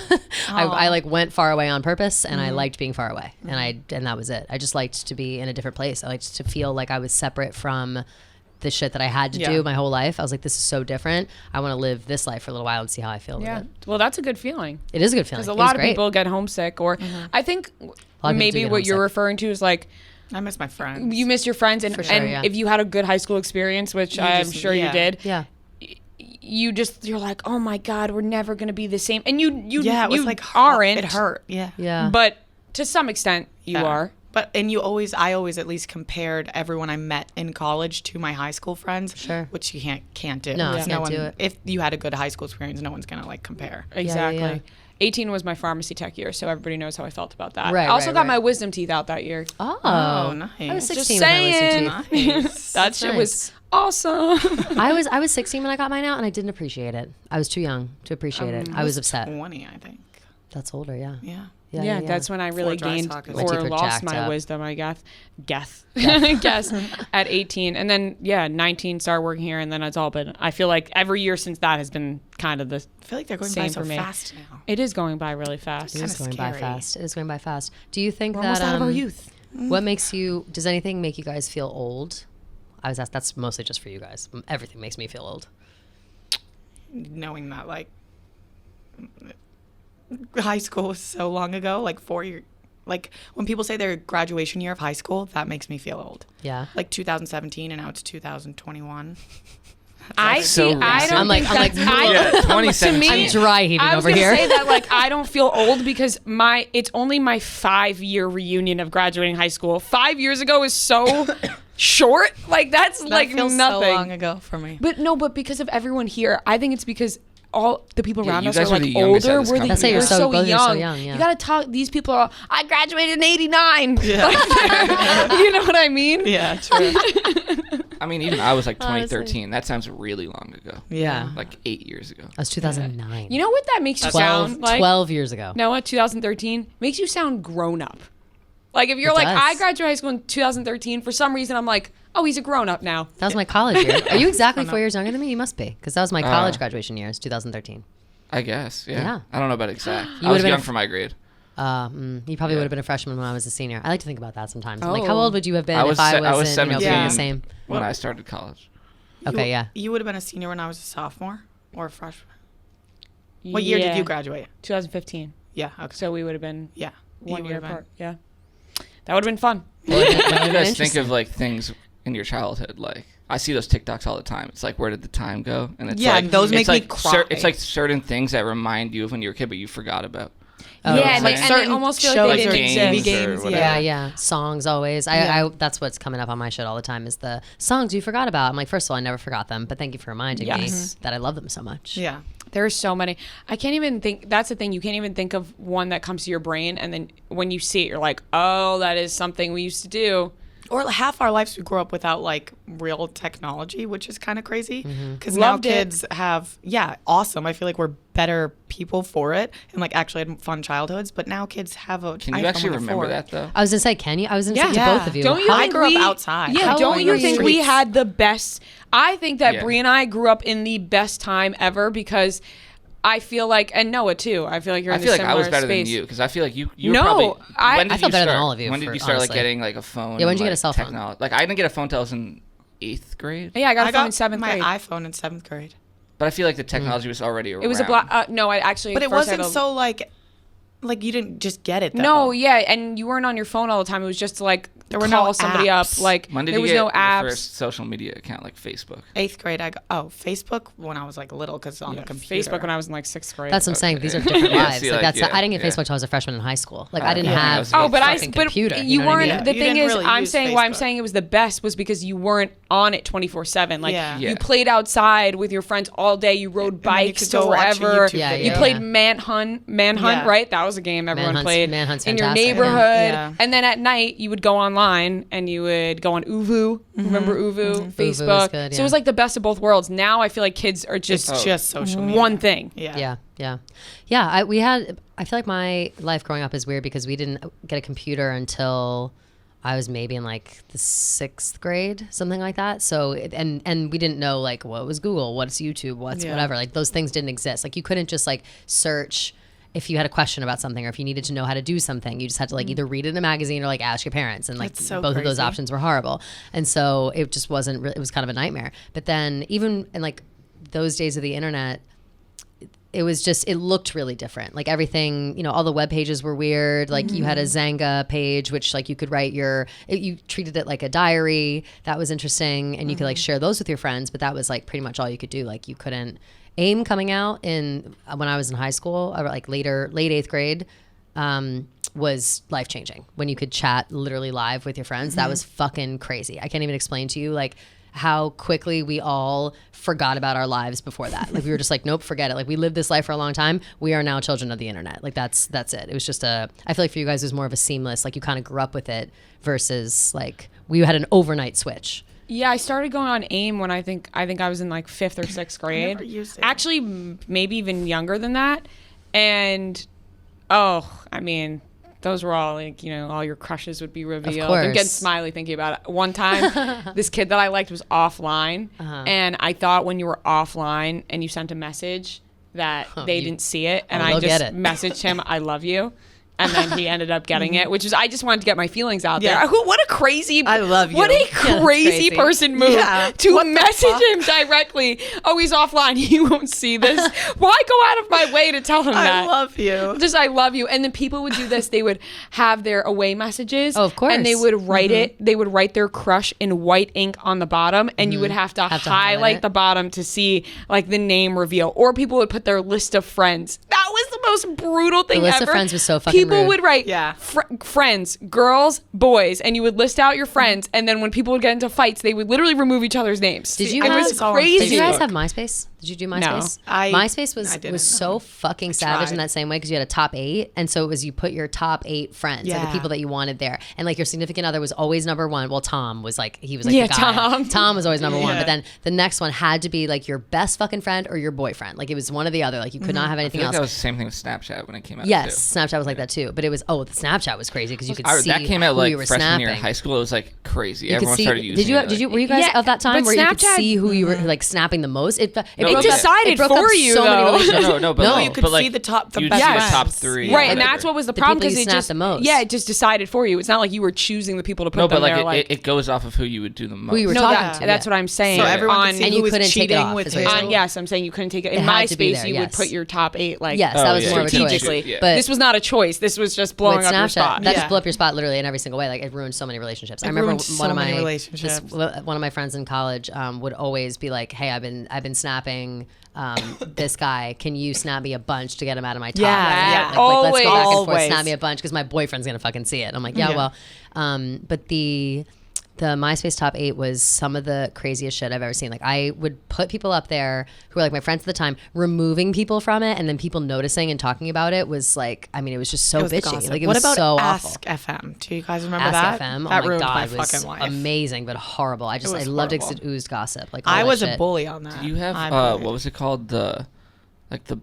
I like went far away on purpose and I liked being far away. And that was it. I just liked to be in a different place. I liked to feel like I was separate from the shit that I had to do my whole life. I was like, this is so different. I want to live this life for a little while and see how I feel with it. Well, that's a good feeling. It is a good feeling. Because a lot of people get homesick or I think maybe what you're referring to is like, I miss my friends. You miss your friends and if you had a good high school experience, which I'm sure you did. Yeah. You're like, oh my God, we're never going to be the same. And you it was like aren't. It hurt. Yeah. Yeah. But to some extent you are. But I always at least compared everyone I met in college to my high school friends. Sure. Which you can't do. No, you can't do it. If you had a good high school experience, no one's gonna like compare. Exactly. Yeah. 18 was my pharmacy tech year, so everybody knows how I felt about that. I also got my wisdom teeth out that year. Oh, nice. I was 16 Just with my wisdom teeth. Nice. That shit was awesome. I was 16 when I got mine out, and I didn't appreciate it. I was too young to appreciate it. I was upset. 20, I think. That's older, yeah. Yeah. Yeah, that's when I really gained or lost my wisdom, I guess. Guess at 18. And then, 19, started working here, and then it's all been, I feel like every year since that has been kind of the same. I feel like they're going by so fast now. It is going by really fast. It is going by fast. It is going by fast. Do you think We're that... almost out of our youth. What does anything make you guys feel old? I was asked, that's mostly just for you guys. Everything makes me feel old. Knowing that, like... high school was so long ago, like 4 years. Like when people say their graduation year of high school, that makes me feel old. Yeah. Like 2017 and now it's 2021. I don't I'm like 2017. I'm dry heaving over here. I was gonna say that like I don't feel old because it's only my 5-year reunion of graduating high school. 5 years ago is so short. Like that like feels nothing. So long ago for me. But because of everyone here, I think it's because all the people around us are guys like the youngest older. at this We're company. you're so both young. are so young, yeah. You gotta talk. These people are. I graduated in '89. Yeah. You know what I mean? Yeah, true. I mean, even I was like 2013. That sounds really long ago. Yeah. Like 8 years ago. That was 2009. You know what that makes you sound like? 12 years ago. No, what 2013 makes you sound grown up. Like if you're It like, does. I graduated high school in 2013. For some reason, I'm like, oh, he's a grown up now. That was my college year. Are you exactly 4 years younger than me? You must be, because that was my college graduation year. It's 2013. I guess, yeah. Yeah. I don't know about exact. You I was would've been young a- for my grade. You probably would have been a freshman when I was a senior. I like to think about that sometimes. I'm like, how old would you have been I was if I se- I was was in, 17. the same? When I started college. Okay, yeah. You would have been a senior when I was a sophomore or a freshman. What year did you graduate? 2015. Yeah. Okay. So we would have been Yeah. 1 year apart. Yeah. That would have been fun. When you guys think of like things in your childhood, like I see those TikToks all the time. It's like, where did the time go? And it's like, those make me like cry. it's like certain things that remind you of when you were a kid, but you forgot about. Oh, yeah, like and they almost feel like they shows didn't or exist. games, or whatever. Yeah, yeah. Songs always. I that's what's coming up on my shit all the time is the songs you forgot about. I'm like, first of all, I never forgot them, but thank you for reminding me that I love them so much. Yeah. There are so many. I can't even think. That's the thing. You can't even think of one that comes to your brain, and then when you see it, you're like, "Oh, that is something we used to do." Or half our lives we grew up without like real technology, which is kind of crazy. Because now kids have, awesome. I feel like we're better people for it and like actually had fun childhoods. But now kids have a. Can you actually remember that though? I was gonna say, can you? I was gonna say to both of you. Don't you I grew up outside. Yeah, don't you think we had the best? I think that Brie and I grew up in the best time ever because I feel like, and Noah too. I feel like you're in a similar space. I feel like I was better than you because I feel like you were probably. I feel better than all of you. When did you start like getting like a phone? Yeah, when did you get a cell phone? Like I didn't get a phone until I was in 8th grade. Yeah, I got a phone in 7th grade. My iPhone in 7th grade. But I feel like the technology was already around. It was a no, I actually. But it wasn't so like you didn't just get it. No, yeah, and you weren't on your phone all the time. It was just like there were call somebody apps. up. Like when did there you was get no apps. Your first social media account like Facebook? 8th grade. I got Facebook when I was like little because on the computer. Facebook when I was in like 6th grade. That's what I'm saying. These are different lives. See, I didn't get Facebook until I was a freshman in high school. Like I didn't have. Computer. You weren't. I mean? The thing is, really I'm saying why I'm Facebook. saying it was the best was because you weren't on it 24/7. Like Yeah. you played outside with your friends all day. You rode bikes to go watch a wherever. YouTube You played Manhunt, Yeah. right? That was a game everyone played Manhunt's in your fantastic. neighborhood. Yeah. And then at night you would go online and you would go on Uvu. Remember Uvu? Facebook. Good, So it was like the best of both worlds. Now I feel like kids are just social media. one thing. Yeah. I feel like my life growing up is weird because we didn't get a computer until I was maybe in like the 6th grade, something like that. So, and we didn't know like what was Google, what's YouTube, what's whatever. Like those things didn't exist. Like you couldn't just like search if you had a question about something or if you needed to know how to do something. You just had to like either read it in a magazine or like ask your parents. And like both of those options were horrible. And so it just wasn't really, it was kind of a nightmare. But then even in like those days of the internet, it was just, it looked really different. Like everything, all the web pages were weird. Like you had a Zanga page, which like you could write you treated it like a diary. That was interesting. And you could like share those with your friends, but that was like pretty much all you could do. Like you couldn't, AIM coming out when I was in high school, or like late 8th grade, was life changing. When you could chat literally live with your friends, that was fucking crazy. I can't even explain to you like how quickly we all forgot about our lives before that. Like we were just like, nope, forget it. Like we lived this life for a long time. We are now children of the internet. Like that's it. It was just I feel like for you guys it was more of a seamless, like you kind of grew up with it versus like we had an overnight switch. Yeah, I started going on AIM when I think I was in like 5th or 6th grade. I never used it. Actually, maybe even younger than that. And I mean, those were all like, all your crushes would be revealed. Of course. I'm getting smiley thinking about it. One time, this kid that I liked was offline, and I thought when you were offline and you sent a message that they didn't see it, and I just messaged him, "I love you." And then he ended up getting it, which is, I just wanted to get my feelings out there. What a crazy, I love you. What a crazy person move to message him directly. Oh, he's offline. He won't see this. Why go out of my way to tell him that? I love you. Just, I love you. And then people would do this. They would have their away messages. Oh, of course. And they would write it. They would write their crush in white ink on the bottom. And you would have to highlight the bottom to see like the name reveal. Or people would put their list of friends. That was the most brutal thing ever. The list of friends was so fucking People rude. would write friends, girls, boys, and you would list out your friends. And then when people would get into fights, they would literally remove each other's names. Did you it guys, was crazy. Did you guys have MySpace? Did you do MySpace? No. MySpace was so fucking savage in that same way because you had a top 8, and so it was you put your top 8 friends, like the people that you wanted there, and like your significant other was always number 1. Well, Tom was like the guy. Tom was always number 1, but then the next one had to be like your best fucking friend or your boyfriend. Like it was one or the other. Like you could not have anything else. That was the same thing with Snapchat when it came out. Yes, too. Snapchat was like that too, but it was the Snapchat was crazy because you could see that came out who like you were freshman year snapping. in high school. It was like crazy. You Everyone started using it. Did you? Were you guys of that time where you could see who you were like snapping the most? It decided for you, so though. many relationships. No, you could see the top, the best friends. friends. Top 3. Right, and that's what was the problem because it just the most. Yeah, it just decided for you. It's not like you were choosing the people to put them there. Like it goes off of who you would do the most. Who you were talking to. That's what I'm saying. So everyone could see and who you was couldn't take it off. with yes, I'm saying you couldn't take it. In It had to be MySpace, there, you would put your top 8 like that was more of a choice. strategically. But this was not a choice. This was just blowing up your spot. That just blew up your spot literally in every single way. Like it ruined so many relationships. I remember one of my friends in college would always be like, "Hey, I've been snapping this guy. Can you snap me a bunch to get him out of my top?" Yeah. Like, let's go back and forth. Always. Snap me a bunch because my boyfriend's gonna fucking see it. I'm like, but the MySpace top 8 was some of the craziest shit I've ever seen. Like I would put people up there who were like my friends at the time, removing people from it, and then people noticing and talking about it was like, I mean, it was just so bitchy. Like it was so awful. Ask FM? Do you guys remember Ask that? FM. That oh my ruined God, my was fucking life. amazing but horrible. I loved it 'cause it oozed gossip. Like I was shit. a bully on that. Do you have what was it called, the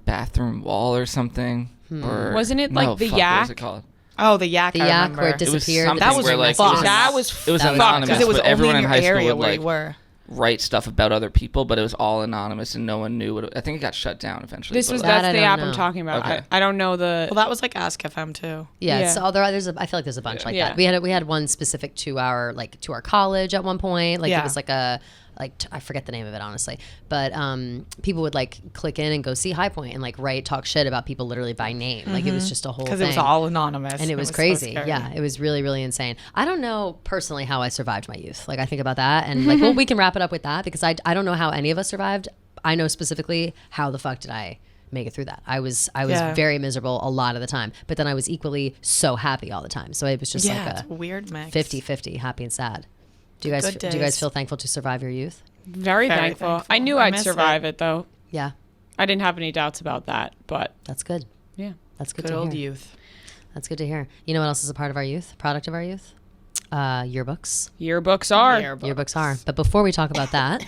bathroom wall or something? Or Wasn't it like the yak? What was it called? Oh, the yak. The I yak remember. where it disappeared. Something that was where, like, fucked. That was It was anonymous, because it was but everyone only in in your high school area would where like you were. write stuff about other people, but it was all anonymous and no one knew what I think it got shut down eventually. This but, was like, that's I the don't app know. I'm talking about. Okay. I don't know the. Well, that was like Ask FM too. Yeah, Yeah. so I feel like there's a bunch like Yeah. that. We had one specific to our college at one point. Like Yeah. it was like I forget the name of it honestly, but people would like click in and go see High Point and like talk shit about people literally by name. Like it was just a whole thing. Because it was all anonymous. And it was so crazy. scary. Yeah, it was really, really insane. I don't know personally how I survived my youth. Like I think about that and like, well, we can wrap it up with that because I don't know how any of us survived. I know specifically how the fuck did I make it through that. I was very miserable a lot of the time, but then I was equally so happy all the time. So it was just it's like a weird mix. 50-50, happy and sad. Do you guys feel thankful to survive your youth? very thankful. I knew I'd miss survive it though. Yeah, I didn't have any doubts about that, but that's good. yeah. That's good Good to old hear. youth. That's good to hear. You know what else is a part of our youth? Product of our youth? Yearbooks. Yearbooks are. Yearbooks are. But before we talk about that,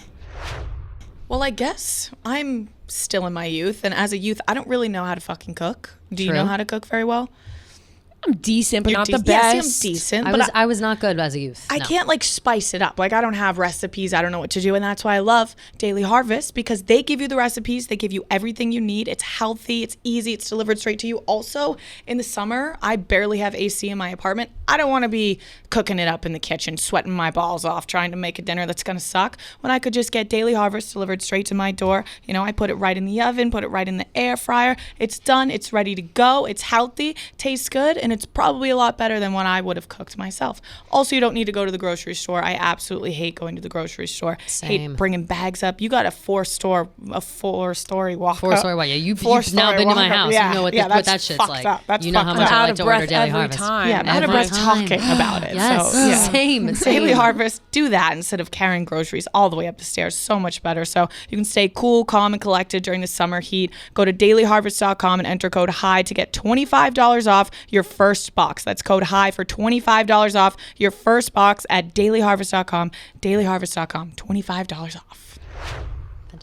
Well, I guess I'm still in my youth, and as a youth, I don't really know how to fucking cook. Do you True. know how to cook very well? I'm decent, but You're not the decent. Yeah, see, best. I'm decent, I was not good as a youth. I No. can't like spice it up. Like I don't have recipes. I don't know what to do. And that's why I love Daily Harvest because they give you the recipes. They give you everything you need. It's healthy. It's easy. It's delivered straight to you. Also in the summer, I barely have AC in my apartment. I don't want to be cooking it up in the kitchen, sweating my balls off, trying to make a dinner that's going to suck when I could just get Daily Harvest delivered straight to my door. You know, I put it right in the oven, put it right in the air fryer. It's done. It's ready to go. It's healthy, tastes good, and it's probably a lot better than what I would have cooked myself. Also, you don't need to go to the grocery store. I absolutely hate going to the grocery store. Same. Hate bringing bags up. You got a four-story walk. Four-story walk. Yeah, you've Four-story now been to my walk up. house. Yeah, You know what, yeah, what that's that shit's fucked like. up. That's You know how fucked much up. I Out like of to order breath Daily every Harvest. time. Yeah, I'm out of Every breath time. talking about it. Yes, So, yeah. same. Daily Harvest, do that instead of carrying groceries all the way up the stairs. So much better. So you can stay cool, calm, and collected during the summer heat. Go to dailyharvest.com and enter code HIGH to get $25 off your first box. That's code HIGH for $25 off your first box at dailyharvest.com. Dailyharvest.com, $25 off.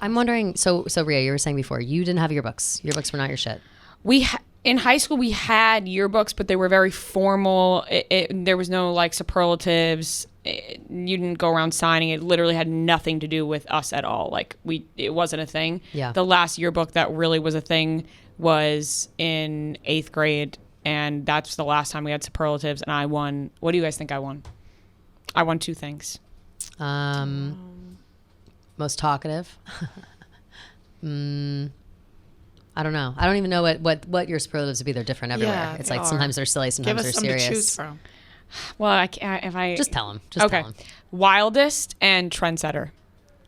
I'm wondering, so Rhea, you were saying before, you didn't have yearbooks. Yearbooks were not your shit. In high school, we had yearbooks, but they were very formal. There was no like superlatives. You didn't go around signing. It literally had nothing to do with us at all. Like it wasn't a thing. Yeah. The last yearbook that really was a thing was in 8th grade, and that's the last time we had superlatives. And I won. What do you guys think I won? I won 2 things. Most talkative. I don't know. I don't even know what your superlatives would be. They're different everywhere. Yeah, It's they like are. sometimes they're silly, Give sometimes us they're some serious. to choose from. Well, I can't. If I Just tell them. Just okay, tell them. wildest and trendsetter.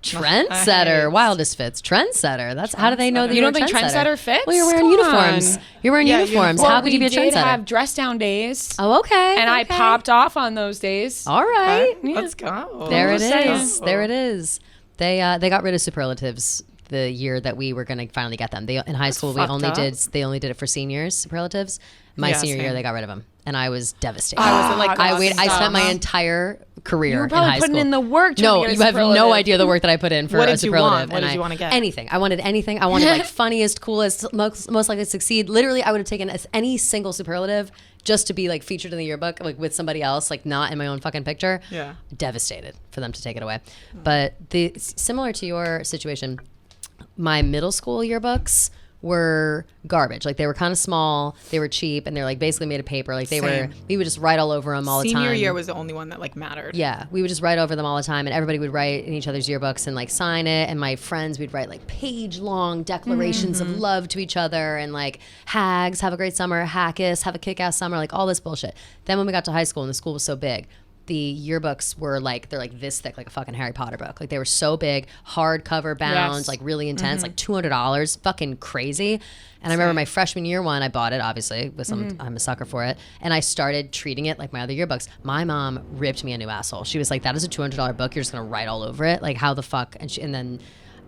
Trendsetter. Wildest fits. Trendsetter. That's how do they know that You you're don't a think trendsetter fits? Well, you're wearing Come uniforms. on. You're wearing uniforms. Well, How could you be a we did trendsetter? have dress down days. Oh, okay. And I okay. popped off on those days. All right. Let's go. There it Just saying. is. There it is. They got rid of superlatives the year that we were going to finally get them. In high school, fucked up. they only did it for seniors, superlatives. My Yeah, senior year, same. they got rid of them, and I was devastated. I spent my entire career You were in probably high putting school. in the work to No, get a you have no superlative. idea the work that I put in for What a did you superlative. want? What and did you wanna get? Anything. I wanted anything. I wanted like funniest, coolest, most likely to succeed. Literally, I would have taken any single superlative just to be like featured in the yearbook, like with somebody else, like not in my own fucking picture. Yeah. Devastated for them to take it away. But similar to your situation, my middle school yearbooks were garbage. Like they were kind of small, they were cheap, and they're like basically made of paper. Like we would just write all over them all the time. Senior year was the only one that like mattered. Yeah, we would just write over them all the time, and everybody would write in each other's yearbooks and like sign it. And my friends would write like page-long declarations of love to each other, and like hags, have a great summer, hackus, have a kick-ass summer, like all this bullshit. Then when we got to high school and the school was so big, the yearbooks were like, they're like this thick, like a fucking Harry Potter book. Like they were so big, hardcover bound, like really intense, like $200, fucking crazy. And I remember my freshman year one, I bought it, obviously, with some, I'm a sucker for it. And I started treating it like my other yearbooks. My mom ripped me a new asshole. She was like, that is a $200 book. You're just going to write all over it. Like, how the fuck? And then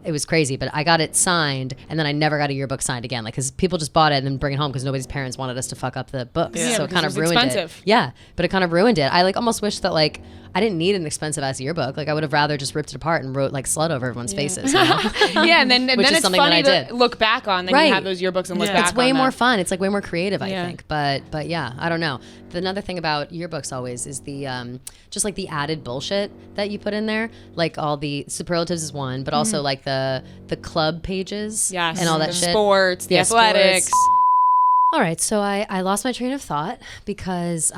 it was crazy. But I got it signed, and then I never got a yearbook signed again. Like, because people just bought it and then bring it home because nobody's parents wanted us to fuck up the books. Yeah, so it kind of ruined expensive. it. Yeah, but it kind of ruined it. I like almost wish that like I didn't need an expensive ass yearbook. Like I would have rather just ripped it apart and wrote like slut over everyone's faces. You know? Yeah, and then it's funny to look back on. Then you have those yearbooks and look back on. It's way more fun. It's like way more creative, I think. But yeah, I don't know. Another thing about yearbooks always is the just like the added bullshit that you put in there. Like all the superlatives is one, but also like the club pages and all that shit. Sports, the athletics. Sports. All right, so I lost my train of thought because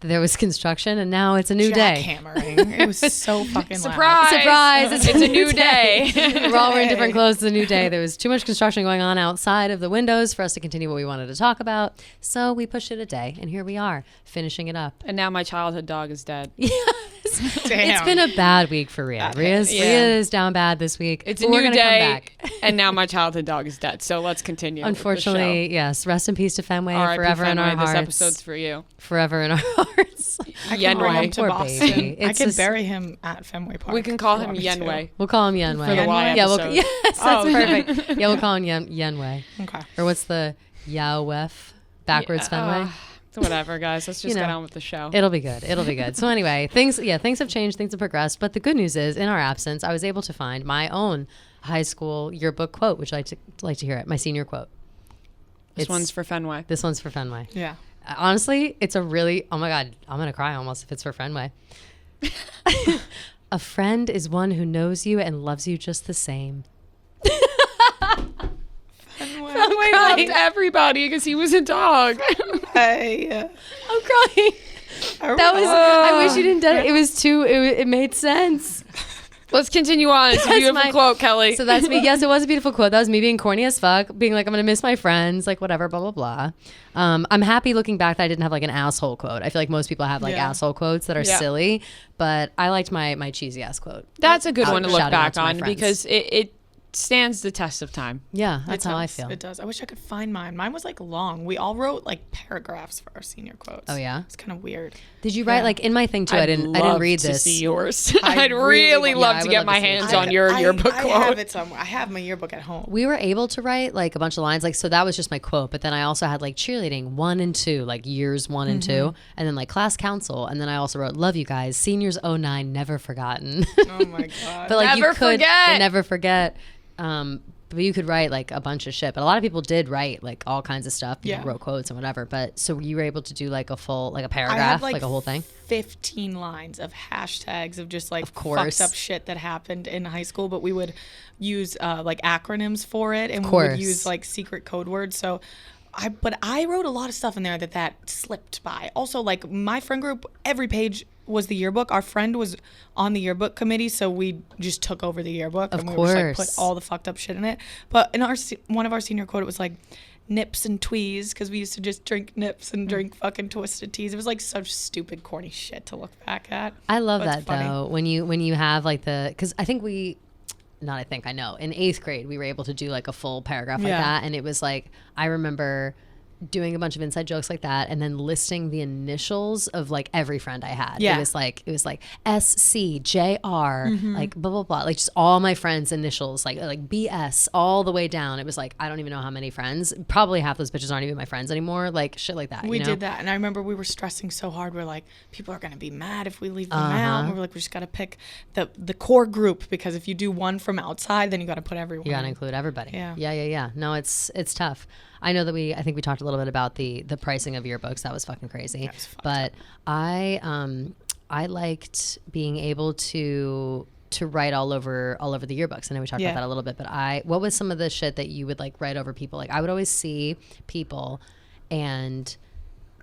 there was construction, and now it's a new day. Jackhammering. It was so fucking Surprise! Surprise! It's a new day. We're all wearing different clothes. It's a new day. There was too much construction going on outside of the windows for us to continue what we wanted to talk about. So we pushed it a day, and here we are, finishing it up. And now my childhood dog is dead. Damn. It's been a bad week for Rhea. Rhea is down bad this week. It's a new day, and now my childhood dog is dead. So let's continue. Unfortunately, yes. Rest in peace to Fenway. R.I.P. Forever Fenway, in our hearts. This episode's for you. Forever in our hearts. I can bring him to Poor Boston. baby. I could bury him at Fenway Park. We can call him Yenway. We'll call him Yenway. For the Y episode. Yes, that's perfect. Yeah, we'll call him Yenway. Okay. Or what's the Yowef backwards Fenway? Whatever, guys. Let's just get on with the show. It'll be good. It'll be good. So anyway, things have changed. Things have progressed. But the good news is, in our absence, I was able to find my own high school yearbook quote, which I'd like to hear it. My senior quote. This one's for Fenway. This one's for Fenway. Yeah. Honestly, it's a really, oh my God, I'm going to cry almost if it's for Fenway. A friend is one who knows you and loves you just the same. Fenway loved everybody because he was a dog. I'm crying. That was, I wish you didn't do it. It was too, it made sense. Let's continue on. It's a beautiful quote, Kelly. So that's me. Yes, it was a beautiful quote. That was me being corny as fuck, being like, I'm going to miss my friends, like whatever, blah, blah, blah. I'm happy looking back that I didn't have like an asshole quote. I feel like most people have like asshole quotes that are silly, but I liked my cheesy ass quote. That's a good one to look back on because it stands the test of time. Yeah, that's how I feel. It does. I wish I could find mine. Mine was like long. We all wrote like paragraphs for our senior quotes. Oh yeah, it's kind of weird. Did you write like in my thing too? I didn't read this. To see yours. I'd really love to get my hands on your yearbook quote. I have it somewhere. I have my yearbook at home. We were able to write like a bunch of lines, like so that was just my quote. But then I also had like cheerleading 1 and 2, like years 1 and 2, and then like class council, and then I also wrote love you guys, seniors 09, never forgotten. Oh my God. But like never forget. Never forget. But you could write like a bunch of shit. But a lot of people did write like all kinds of stuff. People wrote quotes and whatever. But so you were able to do like a full, like a paragraph, like a whole thing? 15 lines of hashtags of just like fucked up shit that happened in high school. But we would use like acronyms for it. And we would use like secret code words. So I wrote a lot of stuff in there that slipped by. Also, like my friend group, every page was the yearbook. Our friend was on the yearbook committee, so we just took over the yearbook and we were just like put all the fucked up shit in it. But in one of our senior quote, it was like nips and tweez because we used to just drink nips and drink fucking twisted teas. It was like such stupid, corny shit to look back at. I love that though. When you have like because I think I know in 8th grade we were able to do like a full paragraph like that, and it was like I remember doing a bunch of inside jokes like that and then listing the initials of like every friend I had. It was like SCJR, like blah blah blah, like just all my friends' initials, like BS all the way down. It was like I don't even know how many friends. Probably half those bitches aren't even my friends anymore. Like shit like that. We did that, and I remember we were stressing so hard. We're like, people are gonna be mad if we leave them out. And we were like, we just gotta pick the core group because if you do one from outside, then you gotta put everyone. You gotta include everybody. Yeah. No, it's tough. I know that I think we talked a little bit about the pricing of yearbooks. That was fucking crazy. But I liked being able to write all over the yearbooks. I know we talked about that a little bit, but what was some of the shit that you would like write over people? Like I would always see people and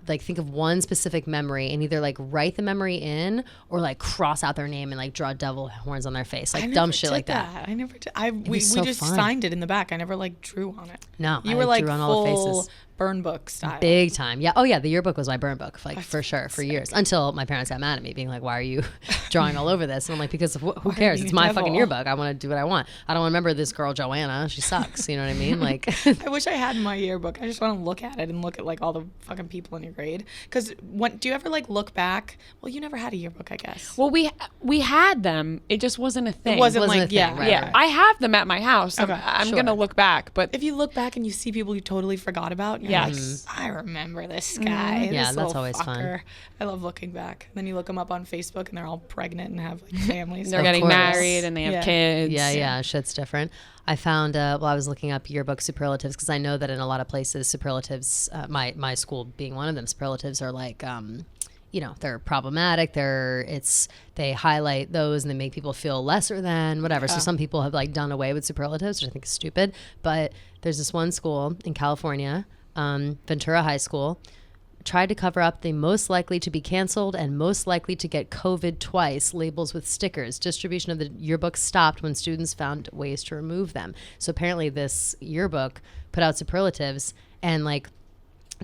like think of one specific memory and either like write the memory in or like cross out their name and like draw devil horns on their face, like dumb shit like that. I never did. We just signed it in the back. I never like drew on it. No, you were like drew on full all the faces. burn book style. Big time. Yeah. Oh, yeah. The yearbook was my burn book, like for sure, for years. Until my parents got mad at me, being like, why are you drawing all over this? And I'm like, because of who cares? It's my fucking yearbook. I want to do what I want. I don't remember this girl, Joanna. She sucks. You know what I mean? Like, I wish I had my yearbook. I just want to look at it and look at like all the fucking people in your grade. Because do you ever like look back? Well, you never had a yearbook, I guess. Well, we had them. It just wasn't a thing. It wasn't a like, thing, yeah. right, yeah. right. I have them at my house. Okay, I'm going to look back. But if you look back and you see people you totally forgot about, you're Yes. like, I remember this guy. Yeah, this that's little always fun. fucker. I love looking back. Then you look them up on Facebook and they're all pregnant and have like families. they're Of getting course. married and they have Yeah. kids. yeah, shit's different. I found, I was looking up yearbook superlatives because I know that in a lot of places, superlatives, my school being one of them, superlatives are like, they're problematic. They highlight those and they make people feel lesser than whatever. So some people have like done away with superlatives, which I think is stupid. But there's this one school in California, Ventura High School, tried to cover up the most likely to be canceled and most likely to get COVID twice labels with stickers. Distribution of the yearbook stopped when students found ways to remove them. So apparently this yearbook put out superlatives and like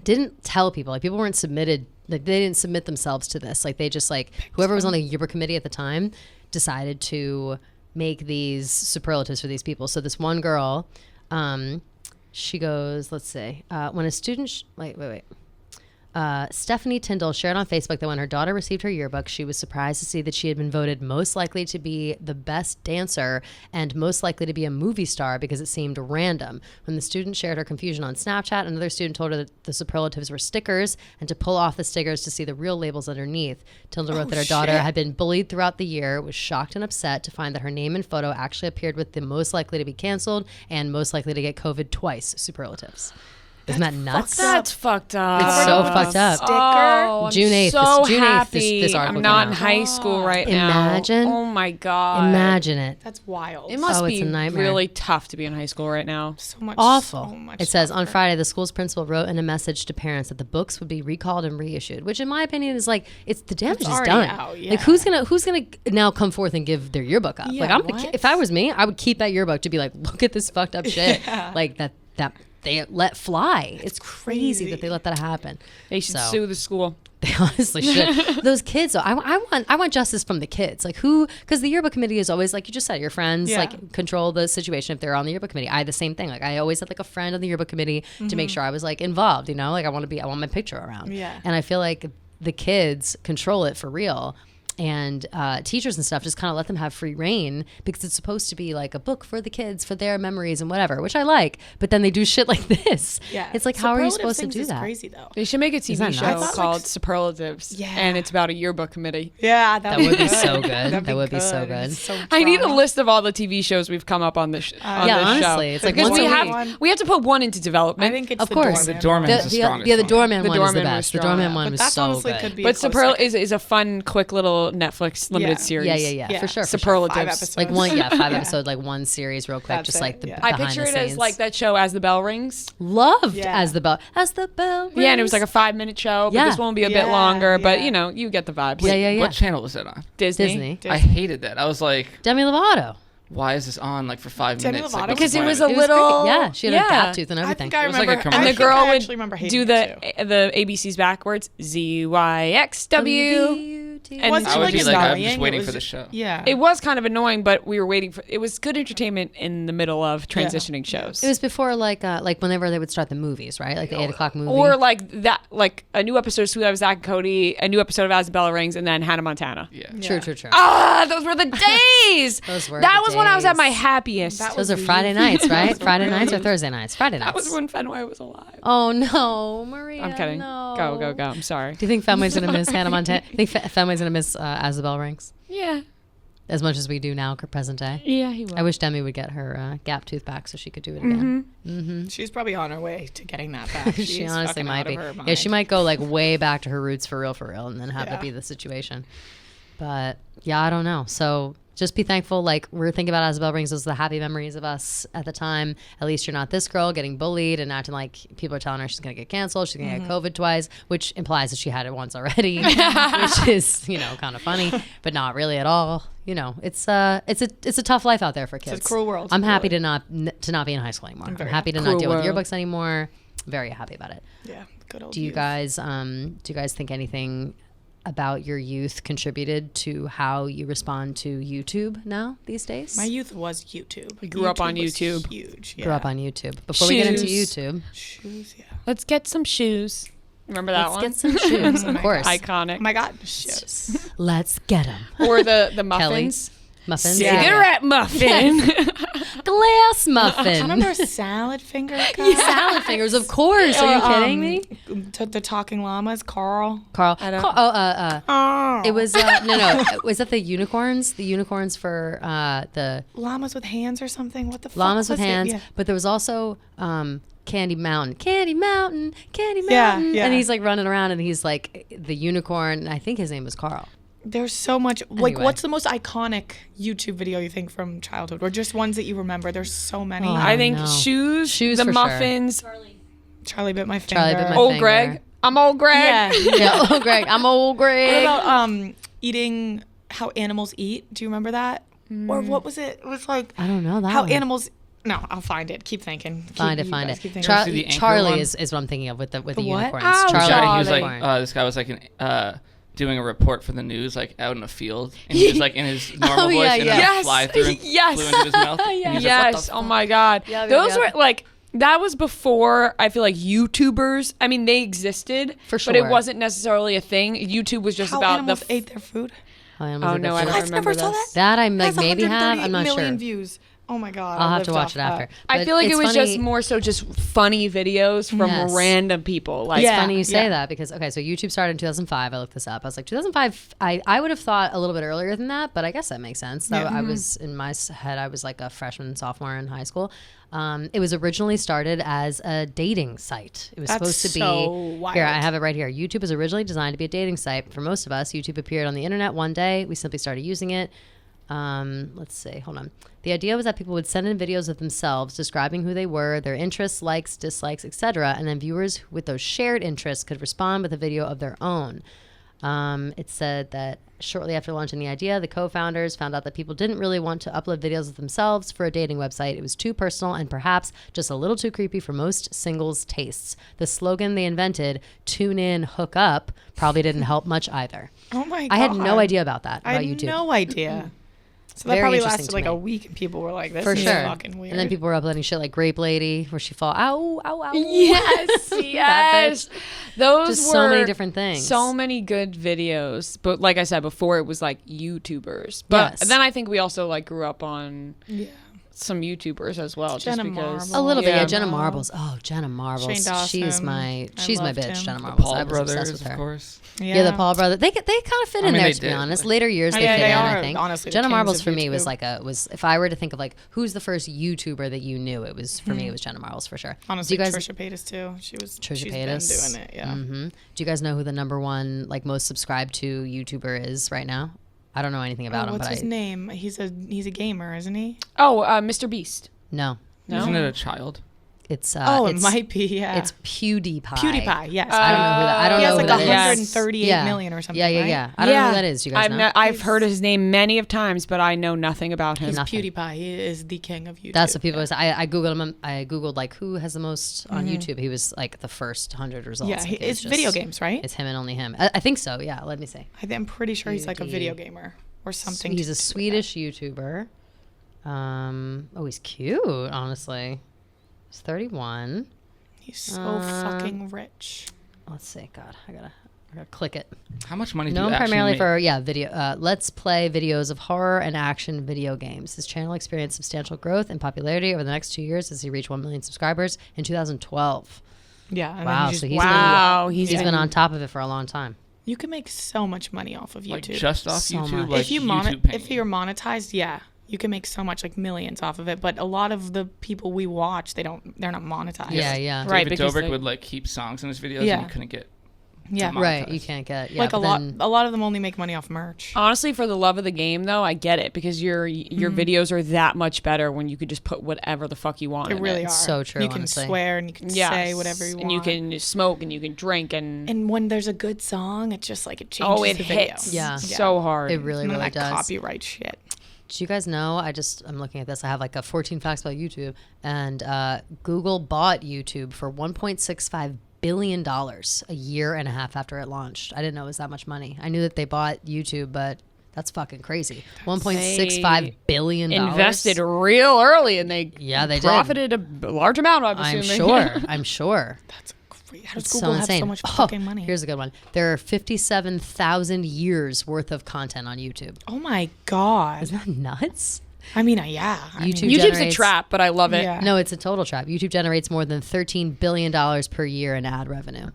didn't tell people. Like people weren't submitted. Like they didn't submit themselves to this. Like they just like whoever was on the yearbook committee at the time decided to make these superlatives for these people. So this one girl, she goes, let's see, when a student, Stephanie Tyndall shared on Facebook that when her daughter received her yearbook, she was surprised to see that she had been voted most likely to be the best dancer and most likely to be a movie star because it seemed random. When the student shared her confusion on Snapchat, another student told her that the superlatives were stickers and to pull off the stickers to see the real labels underneath. Tilda wrote that her daughter had been bullied throughout the year, was shocked and upset to find that her name and photo actually appeared with the most likely to be canceled and most likely to get COVID twice superlatives. Isn't that nuts? That's fucked up. It's so fucked up. Sticker. Oh, June 8th. So June 8th, happy. this article I'm not came in out. high school right now. Imagine. Oh my god. Imagine it. That's wild. It must Oh, it's be a nightmare. really tough to be in high school right now. so much Awful. So much It says on tougher. Friday, the school's principal wrote in a message to parents that the books would be recalled and reissued, which in my opinion is like, it's the damage is already done. out, yeah. Like who's gonna now come forth and give their yearbook up? Yeah, like what? if I was me, I would keep that yearbook to be like, look at this fucked up shit. Like that they let fly. It's crazy that they let that happen. They should So- sue the school. They honestly should. Those kids, though, I want justice from the kids. Like because the yearbook committee is always like you just said, your friends like control the situation if they're on the yearbook committee. I had the same thing. Like I always had like a friend on the yearbook committee to make sure I was like involved. You know, like I want my picture around. Yeah. And I feel like the kids control it for real. And teachers and stuff just kind of let them have free reign because it's supposed to be like a book for the kids for their memories and whatever, which I like. But then they do shit like this. Yeah. It's like, how are you Superlative supposed to things do is that? Crazy though. They should make a TV that show nuts? called Superlatives. Yeah. And it's about a yearbook committee. Yeah, That would be so good. That'd That would be so good. It's so I need a drama. list of all the TV shows we've come up on this on Yeah, this honestly, show. it's like because once we a have week. we have to put one into development. I think it's Of the course. The doorman. doorman's the strongest The one. doorman The one is doorman the was best. The strong. doorman Yeah. one But was that's so honestly good. could be but a close Superlative second. is a fun, quick little Netflix limited Yeah. series. Yeah, for sure. For sure. Superlatives. 5 episodes. Like one, 5 Yeah. episode, like one series, real quick, That's just it, like the yeah. I behind picture the it as scenes. like that show As the Bell Rings. Loved Yeah. as the bell rings. Yeah, and it was like a 5-minute show, but Yeah. this one will be a bit Yeah, longer. But yeah. you know, you get the vibes. Yeah. What channel was it on? Disney. Disney. I hated that. I was like, Demi Lovato. why is this on like for 5 Demi minutes? Lovato Like, Because it what's was the a point? It was little. great. Yeah, she had a gap tooth and I everything. think I It was like remember. a commercial. And the I think girl I would actually remember hating do it too. the ABCs backwards. ZYXW. And Was I she would like be like, I'm annoying? just It waiting was for the just- show. Yeah. It was kind of annoying, but we were waiting for. It was good entertainment in the middle of transitioning shows. It was before like whenever they would start the movies, right? Like the 8:00 movie. Or like that, like a new episode of Sweet Life of Zack and Cody, a new episode of As the Bell Rings, and then Hannah Montana. Yeah. True. Ah, those were the days. Those were that the was when I was at my days. happiest. That Those was are Friday nights, right? Friday nights or Thursday nights? Friday nights. That was when Fenway was alive. Oh no, Maria. I'm kidding. No. Go. I'm sorry. Do you think Fenway's gonna miss Hannah Montana? Think Fenway's gonna miss As the Bell Rings Yeah. as much as we do now, present day? Yeah, he will. I wish Demi would get her gap tooth back so she could do it again. She's probably on her way to getting that back. She She's honestly fucking might out be. of her Yeah, mind. she might go like way back to her roots for real, and then have that Yeah. be the situation. But yeah, I don't know. So just be thankful. Like we're thinking about As the Bell Rings, those are the happy memories of us at the time. At least you're not this girl getting bullied and acting like people are telling her she's gonna get canceled, she's gonna get COVID twice, which implies that she had it once already, which is kind of funny, but not really at all. It's a tough life out there for kids. It's a cruel world. I'm happy to not be in high school anymore. I'm happy to not Cruel deal with world. yearbooks anymore. very happy about it. Yeah, good old Do you youth. guys think anything about your youth contributed to how you respond to YouTube now these days? My youth was YouTube. I grew up on was YouTube. Huge. Grew up on YouTube. Before we get into YouTube, Shoes, yeah. Let's get some shoes. Remember that one? let's get some shoes. Of course. Iconic. Oh my God, shoes. Let's get them. Or the muffins. Muffins. Yeah. Cigarette muffin. Glass muffin. I remember salad finger. Salad fingers, of course. Are you kidding me? The talking llamas, Carl. Carl. I don't- Oh. It was no. Was that the unicorns? The unicorns for the Llamas with hands or something. What the fuck llamas with was it? hands. Yeah. But there was also Candy Mountain, Candy Mountain, Candy Yeah, Mountain. yeah. And he's like running around, and he's like the unicorn. I think his name was Carl. There's so much. Like, Anyway. what's the most iconic YouTube video you think from childhood, or just ones that you remember? There's so many. Oh, I think no. shoes, Shoes the for sure. muffins. Charlie bit my finger. Charlie bit my Old finger. Greg. I'm old Greg. Yeah. Yeah, oh Greg, I'm old What Greg. about eating how animals eat? Do you remember that? Or what was it? It was like I don't know that how one. animals. No, I'll find it. Keep thinking. Find You it. guys keep thinking. Char- See the anchor Charlie one? is what I'm thinking of with the what? unicorns. Ow, Charlie, He was Charlie. like, this guy was like doing a report for the news, like out in a field, and he was like in his normal voice, and then Yes. a fly through and Yes. flew into his mouth. And he was like, what Yes. the Oh my God. Yeah, Those yeah. were like, that was before I feel like YouTubers. I mean, they existed, For but it sure. wasn't necessarily a thing. YouTube was just How about animals ate their food. Oh, animals Oh eat no, their I food. don't Guys remember never saw this. That I Has maybe have. 130 I'm not million sure. views. Oh my God. I'll I have to lived watch off it after. that. I But feel like it it's was funny- just more so just funny videos from Yes. random people. Like, It's Yeah, funny you say yeah. that because so YouTube started in 2005. I looked this up. I was like 2005. I would have thought a little bit earlier than that, but I guess that makes sense. So Yeah. I was in my head. I was like a freshman, sophomore in high school. It was originally started as a dating site. It was That's supposed to be. so wild. Here, I have it right here. YouTube was originally designed to be a dating site. For most of us, YouTube appeared on the internet one day. We simply started using it. Let's see. Hold on. The idea was that people would send in videos of themselves describing who they were, their interests, likes, dislikes, etc., and then viewers with those shared interests could respond with a video of their own. It said that shortly after launching the idea, the co-founders found out that people didn't really want to upload videos of themselves for a dating website. It was too personal and perhaps just a little too creepy for most singles' tastes. The slogan they invented, "Tune in, hook up," probably didn't help much either. Oh my God. I had no idea about that, I about had YouTube. no idea. So that Very probably interesting lasted to like me. a week, and people were like, "This For is sure. fucking weird." And then people were uploading shit like Grape Lady, where she fall, ow, ow, ow. yes, yes. Those Just were so many different things. So many good videos. But like I said before, it was like YouTubers. But Yes. then I think we also like grew up on yeah. some YouTubers as well. Jenna just because Marbles. A little bit, yeah. Yeah. Jenna Marbles. Oh, Jenna Marbles. Shane Dawson. She's my I loved bitch. him. Jenna The Marbles. Paul I was obsessed brothers, with of her. course. Yeah, the Paul brothers. They kind of fit I in mean, there, they to be did, honest. but- Later years, they Yeah, fit they in. are, I think. honestly, the Jenna kings Marbles of for me was YouTube. like was if I were to think of like who's the first YouTuber that you knew, it was for me. It was Jenna Marbles for sure. Honestly, Do you guys? Trisha Paytas too. She's Trisha been Paytas. doing it. Yeah. Mm-hmm. Do you guys know who the number one like most subscribed to YouTuber is right now? I don't know anything about him, What's but his name? He's a gamer, isn't he? Oh, Mr. Beast. no, No? Isn't it a child? it's It might be. Yeah. It's PewDiePie. PewDiePie. Yes. I don't know who that. I don't he know has who like that is. 138 million or something. Yeah, yeah, right? yeah. I don't know who that is. You guys know? I've heard his name many of times, but I know nothing about him. He's Nothing. PewDiePie. He is the king of YouTube. That's what people say. I googled him. I googled like who has the most on YouTube. He was like the first 100 results. Yeah, Like, it was it's video just- games, right? It's him and only him. I think so. Yeah. Let me see. I'm pretty sure he's like a PewDie. video gamer or something. He's to a do with Swedish YouTuber. Oh, he's cute. Honestly, he's 31. that. He's so fucking rich. Let's see. God, I gotta click it. How much money do Known you actually primarily make? for video. Let's play videos of horror and action video games. His channel experienced substantial growth and popularity over the next 2 years as he reached 1 million subscribers in 2012. Yeah. And Wow, Then so he's he's Wow, he's been on top of it for a long time. you can make so much money off of YouTube. Like just off So YouTube, much. like if you YouTube if you're monetized, yeah, you can make so much, like millions off of it. But a lot of the people we watch, they're not monetized. Yeah, yeah. Right, David because Dobrik they- would like keep songs in his videos, Yeah. and you couldn't get. Yeah. to Right, monetize. you can't get Like but a lot then- of them only make money off merch. Honestly, for the love of the game, though, I get it because your videos are that much better when you could just put whatever the fuck you want. They in really it. are. so true, You can honestly. swear and you can Yes. say whatever you want. and you can smoke and you can drink And when there's a good song, it's just like it changes it the video. hits Yeah. so hard. It really, None of really that does. copyright shit. Do you guys know? I'm looking at this. I have like a 14 facts about YouTube, and Google bought YouTube for $1.65 billion a year and a half after it launched. I didn't know it was that much money. I knew that they bought YouTube, but that's fucking crazy. $1.65 billion. Invested real early, and they profited did. a large amount, I'm assuming. I'm sure. That's crazy. How does It's Google so have insane. so much fucking money? Here's a good one. There are 57,000 years worth of content on YouTube. Oh my God. Isn't that nuts? I mean, yeah. YouTube's a trap, but I love it. Yeah. No, it's a total trap. YouTube generates more than $13 billion per year in ad revenue.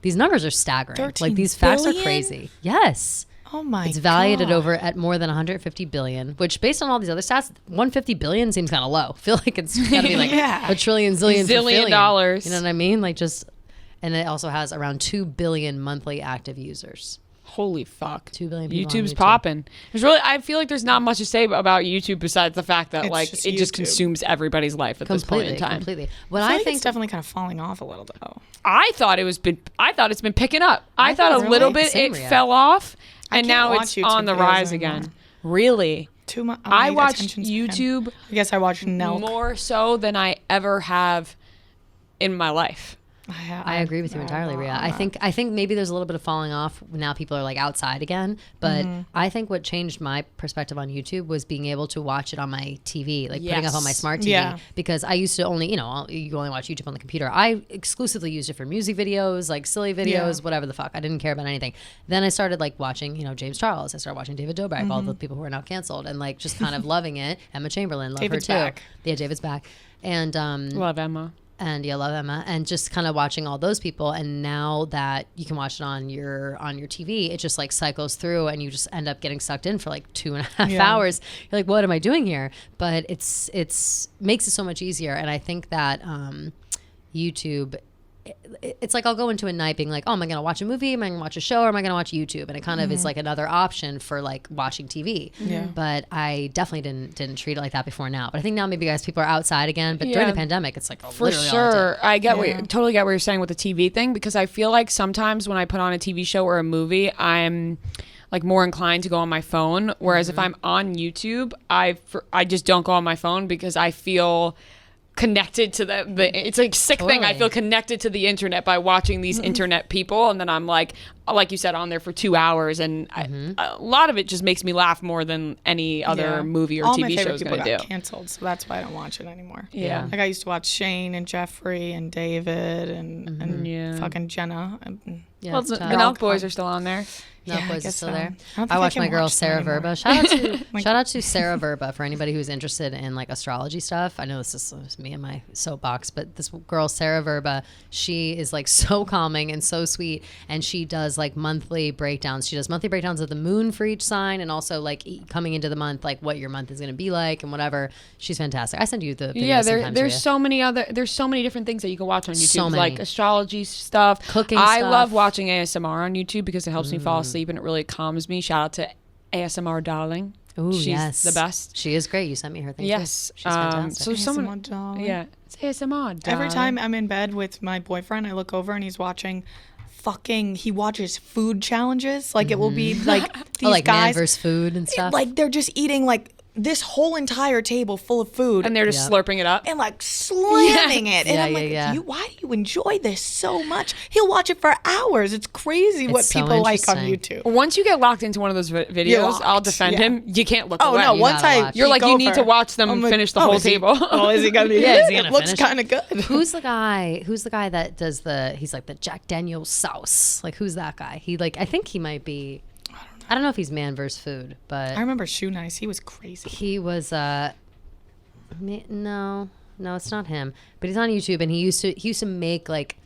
These numbers are staggering. 13 Like, these facts are billion? crazy. Yes. Oh my God. It's valued at more than 150 billion, which based on all these other stats, 150 billion seems kind of low. I feel like it's got to be like Yeah. a trillion, zillion dollars. You know what I mean? Like and it also has around 2 billion monthly active users. Holy fuck. 2 billion people YouTube's on YouTube. popping. I feel like there's not much to say about YouTube besides the fact that it just consumes everybody's life at this point in time. Completely. I think it's definitely kind of falling off a little though. I thought it's been picking up. I thought a little bit Same, it Rhea. fell off, I and can't now watch it's YouTube on the videos rise anymore. again. Really? Too much. I watch YouTube I guess I watch Nelk. more so than I ever have in my life. I agree with you entirely, Rhea. I think maybe there's a little bit of falling off. Now people are like outside again. But I think what changed my perspective on YouTube was being able to watch it on my TV, like putting up on my smart TV. Yeah. Because I used to only, you only watch YouTube on the computer. I exclusively used it for music videos, like silly videos, whatever the fuck. I didn't care about anything. Then I started like watching, James Charles. I started watching David Dobrik, all the people who are now canceled, and like just kind of loving it. Emma Chamberlain, love David's her too. back. Yeah, David's back. And Love Emma. and love Emma, and just kind of watching all those people. And now that you can watch it on your TV, it just like cycles through, and you just end up getting sucked in for like 2.5 hours. You're like, what am I doing here? But it's makes it so much easier. And I think that YouTube, it's like I'll go into a night being like, oh, am I going to watch a movie? Am I going to watch a show? Or am I going to watch YouTube? And it kind of is like another option for like watching TV. Yeah. But I definitely didn't treat it like that before now. But I think now maybe guys, people are outside again. But during the pandemic, it's like For literally all the sure. time. I totally get what you're saying with the TV thing, because I feel like sometimes when I put on a TV show or a movie, I'm like more inclined to go on my phone. Whereas if I'm on YouTube, I just don't go on my phone because I feel connected to the it's like sick thing. I feel connected to the internet by watching these internet people, and then I'm like you said, on there for 2 hours, and a lot of it just makes me laugh more than any other movie or All TV my show favorite is people going to got do. canceled, so that's why I don't watch it anymore. Yeah. Like I used to watch Shane and Jeffrey and David and fucking Jenna. Yeah, Well, it's the tough. Nelk Boys are still on there. No, Yeah, I Boys is guess still so. there. I don't think I watch can my girl watch them Sarah anymore. Verba. Shout out to Sarah Verba for anybody who's interested in like astrology stuff. I know this is me and my soapbox, but this girl Sarah Verba, she is like so calming and so sweet, and she does like monthly breakdowns. She does monthly breakdowns of the moon for each sign, and also like coming into the month, like what your month is going to be like and whatever. She's fantastic. I send you the videos. Yeah, sometimes, there's Rhea. so many different things that you can watch on YouTube, So many. like astrology stuff, Cooking I stuff. love watching ASMR on YouTube because it helps me fall asleep and it really calms me. Shout out to ASMR Darling. Ooh, She's yes, the best. She is great. You sent me her thing. Yes, too. She's fantastic. so someone, ASMR Darling. yeah, it's ASMR. Darling. Every time I'm in bed with my boyfriend, I look over and he's watching he watches food challenges. Like it will be like these like guys man versus food and stuff. like they're just eating like this whole entire table full of food and they're just slurping it up. and like slamming it. And Yeah, I'm like, yeah. why do you enjoy this so much? He'll watch it for hours. It's crazy what so people like on interesting. YouTube. Once you get locked into one of those videos, locked, I'll defend yeah. him. You can't look Oh away. no! Once gotta I watch. You're like, peek you need over, to watch them I'm like, finish the whole is he- table. is he gonna be? Yeah, is he it gonna looks finish it? kind of good. Who's the guy that does he's like the Jack Daniels sauce? Like who's that guy? He like I think he might be I don't know if he's man versus food, but I remember Shoe Nice. He was crazy. he was no, it's not him. But he's on YouTube, and he used to make like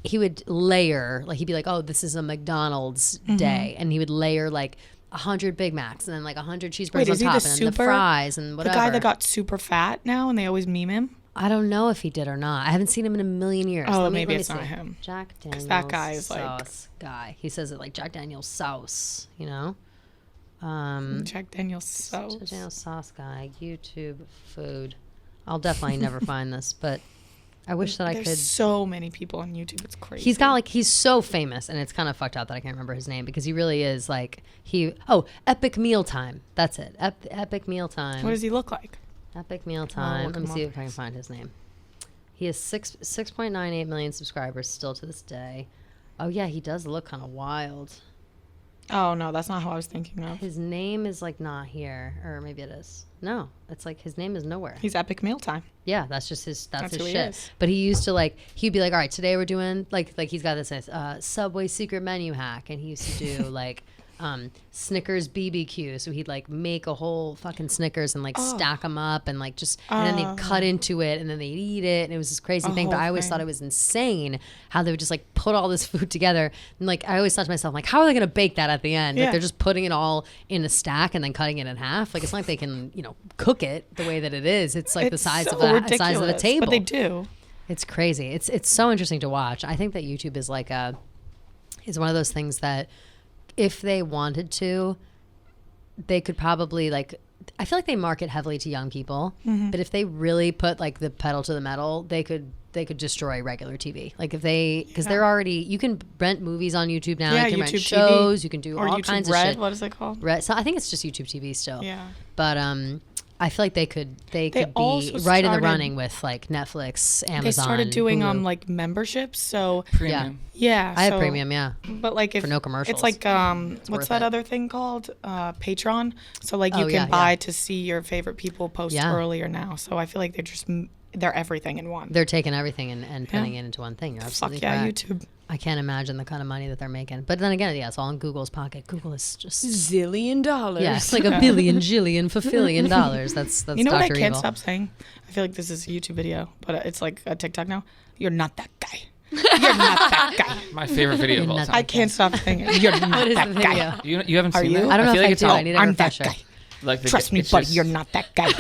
he would layer, like he'd be like, oh, this is a McDonald's day, and he would layer like 100 Big Macs and then like 100 cheeseburgers Wait, on is he top, the and then the super- fries and whatever. The guy that got super fat now, and they always meme him. I don't know if he did or not. I haven't seen him in a million years. Oh, maybe it's not him. Jack Daniels that guy is like- sauce guy. He says it like Jack Daniels sauce, you know? Jack Daniels sauce. Jack Daniels sauce guy, YouTube food. I'll definitely never find this, but I wish that I There's could. so many people on YouTube. It's crazy. He's so famous, and it's kind of fucked up that I can't remember his name because he really is like Epic Mealtime. That's it. Epic Mealtime. What does he look like? Epic Mealtime. look Let me him see up. if I can find his name. He has 6.98 million subscribers still to this day. Oh yeah, he does look kind of wild. Oh no, that's not who I was thinking of. His name is like not here, or maybe it is. No, it's like his name is nowhere. He's Epic Mealtime. Yeah, that's just his. That's his who he shit. is. But he used to like. He'd be like, "All right, today we're doing like he's got this Subway secret menu hack," and he used to do like Snickers BBQ. So he'd like make a whole fucking Snickers and like stack them up and like just and then they'd cut into it and then they'd eat it and it was this crazy thing. But I always thought it was insane how they would just like put all this food together and like I always thought to myself like, how are they gonna bake that at the end? Like they're just putting it all in a stack and then cutting it in half. Like it's not like they can cook it the way that it is. It's like the size of a table. But they do. It's crazy. It's so interesting to watch. I think that YouTube is like is one of those things that if they wanted to, they could probably like. I feel like they market heavily to young people, but if they really put like the pedal to the metal, they could destroy regular TV. Like if they, because they're already, you can rent movies on YouTube now. You can rent shows. You can do all YouTube kinds Red, of shit. What is it called? Red. So I think it's just YouTube TV still. Yeah. But I feel like they could be also right in the started- running with like Netflix, Amazon. They started doing Hulu. like memberships. So Premium. yeah, I have so- premium, yeah. But like if For no commercials. it's like what's worth that it. other thing called? Patreon. So like you Oh, can yeah, buy yeah. to see your favorite people post Yeah. earlier now. So I feel like they're everything in one. They're taking everything and putting it into one thing. You're Fuck absolutely yeah, correct. YouTube. I can't imagine the kind of money that they're making. But then again, yeah, it's all in Google's pocket. Google is just $1 zillion. yeah, it's like a billion, jillion, fulfillion dollars. That's You know what I Dr. can't Evil. stop saying? I feel like this is a YouTube video, but it's like a TikTok now. You're not that guy. You're not that guy. My favorite video of all You're time. I can't stop saying it. You're not What is that the guy. video? You haven't Are seen you? that? I don't know feel if like I it's do. all- I need a I'm that refresher. guy. like the, Trust me, it's buddy. just You're not that guy.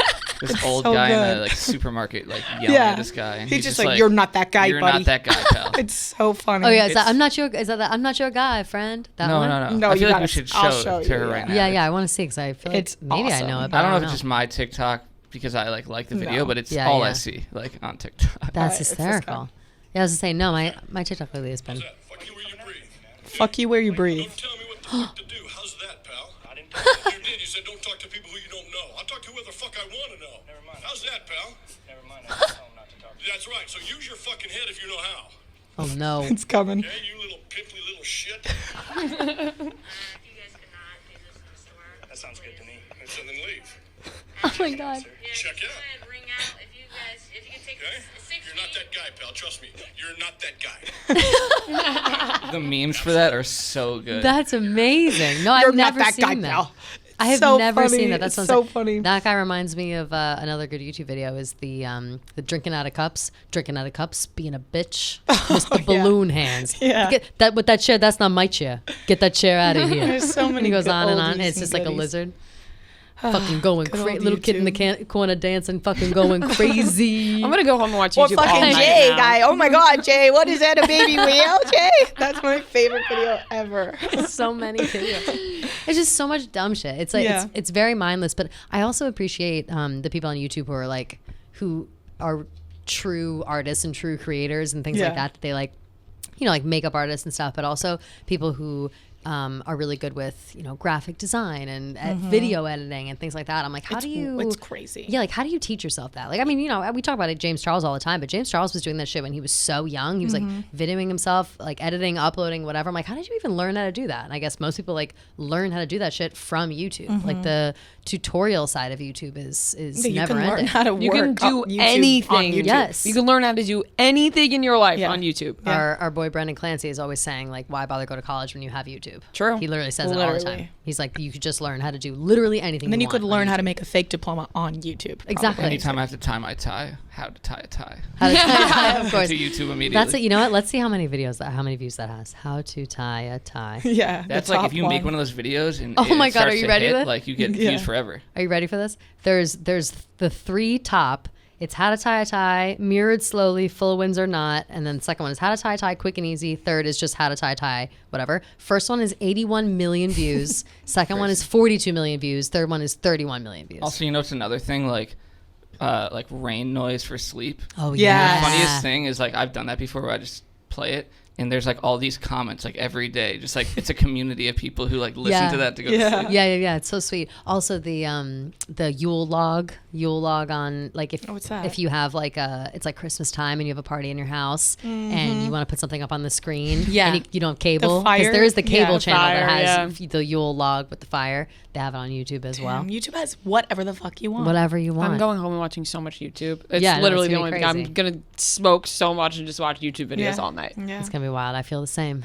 This old so guy in good. a like supermarket like yelling at this guy. And He's just like, you're not that guy, You're buddy. not that guy, pal. It's so funny. Oh yeah, is It's- that I'm not your I'm not your guy, friend. That no, one? no, no, No, I you feel like gotta- we should I'll show show it to you, her right now. Yeah, I want to see because I feel like It's maybe I know awesome. it. But I don't know if it's just my TikTok because I like the video, No. but it's Yeah, all yeah. I see like on TikTok. That's It's this hysterical. guy. Yeah, I was to say no. My TikTok lately has been. Fuck you where you breathe. Fuck you where you breathe. Don't tell me what the fuck to do. How's that, pal? I didn't tell you. You did. You said don't talk to people who you don't know. I'll talk to whoever the fuck I want to know. Never mind. How's that, pal? Never mind. I just told him not to talk. That's right. So use your fucking head if you know how. Oh no. It's coming. Okay, you little pimply little shit. If you guys could not do this in the store. That sounds good to me. So then leave. Oh my god. Yeah, Check go it out. ahead, ring out. If you can take Okay? 6 You're not feet. that guy, pal. Trust me. You're not that guy. The memes for that are so good. That's amazing. No, You're I've not never that seen guy, that. pal. I have So never funny. seen that. It's That's so funny. That guy reminds me of another good YouTube video. Is the drinking out of cups, being a bitch, Mr. Balloon Hands. Yeah. Get that with that chair. That's not my chair. Get that chair out of here. There's so And many he goes good on and on. oldies It's and just like a goodies. lizard. Fucking going good crazy. old Little kid in the YouTube. corner dancing, fucking going crazy. I'm gonna go home and watch Or YouTube all fucking night Jay now. guy. Oh my God, Jay. What is that, a baby whale, Jay? That's my favorite video ever. So many videos. It's just so much dumb shit. It's like Yeah. it's very mindless. But I also appreciate the people on YouTube who are true artists and true creators and things like Yeah. that. They like, like makeup artists and stuff. But also people who are really good with graphic design and video editing and things like that. I'm like, how do you? It's crazy. Yeah, like how do you teach yourself that? Like, I mean, we talk about it, James Charles all the time, but James Charles was doing that shit when he was so young. He was like videoing himself, like editing, uploading, whatever. I'm like, how did you even learn how to do that? And I guess most people like learn how to do that shit from YouTube. Like the tutorial side of YouTube is You never can learn ending. how to work You can on do YouTube anything. on YouTube. Yes. You can learn how to do anything in your life Yeah. on YouTube. Our boy Brendan Clancy is always saying like, why bother go to college when you have YouTube? True. He literally says it all the Literally. time. He's like, you could just learn how to do literally anything. And then you could want on learn how to YouTube. make a fake diploma on YouTube. Exactly. Anytime I have to tie my tie, how to tie a tie. How to tie, of course. To YouTube immediately. That's it. You know what? Let's see how many views that has. How to tie a tie. Yeah. That's the like top if you make one of those videos and Oh it my God, starts are you to ready hit, with it? like you get Yeah. views forever. Are you ready for this? There's the 3 top. It's how to tie a tie, mirrored slowly, full wins or not. And then the second one is how to tie a tie, quick and easy. Third is just how to tie a tie, whatever. First one is 81 million views. Second one is 42 million views. Third one is 31 million views. Also, it's another thing like like rain noise for sleep. Oh Yeah. The funniest thing is like I've done that before where I just play it and there's like all these comments like every day, just like it's a community of people who like listen to that to go to sleep. Yeah. It's so sweet. Also the Yule log on like what's that? if you have like it's like Christmas time and you have a party in your house and you want to put something up on the screen. Yeah. And you don't have cable. The fire? Because there is the cable Yeah, channel fire, that has the Yule log with the fire. They have it on YouTube as well. YouTube has whatever the fuck you want. Whatever you want. I'm going home and watching so much YouTube. It's Yeah, I know, literally it's the gonna only be thing. crazy. I'm gonna smoke so much and just watch YouTube videos all night. Yeah. It's gonna be wild. I feel the same.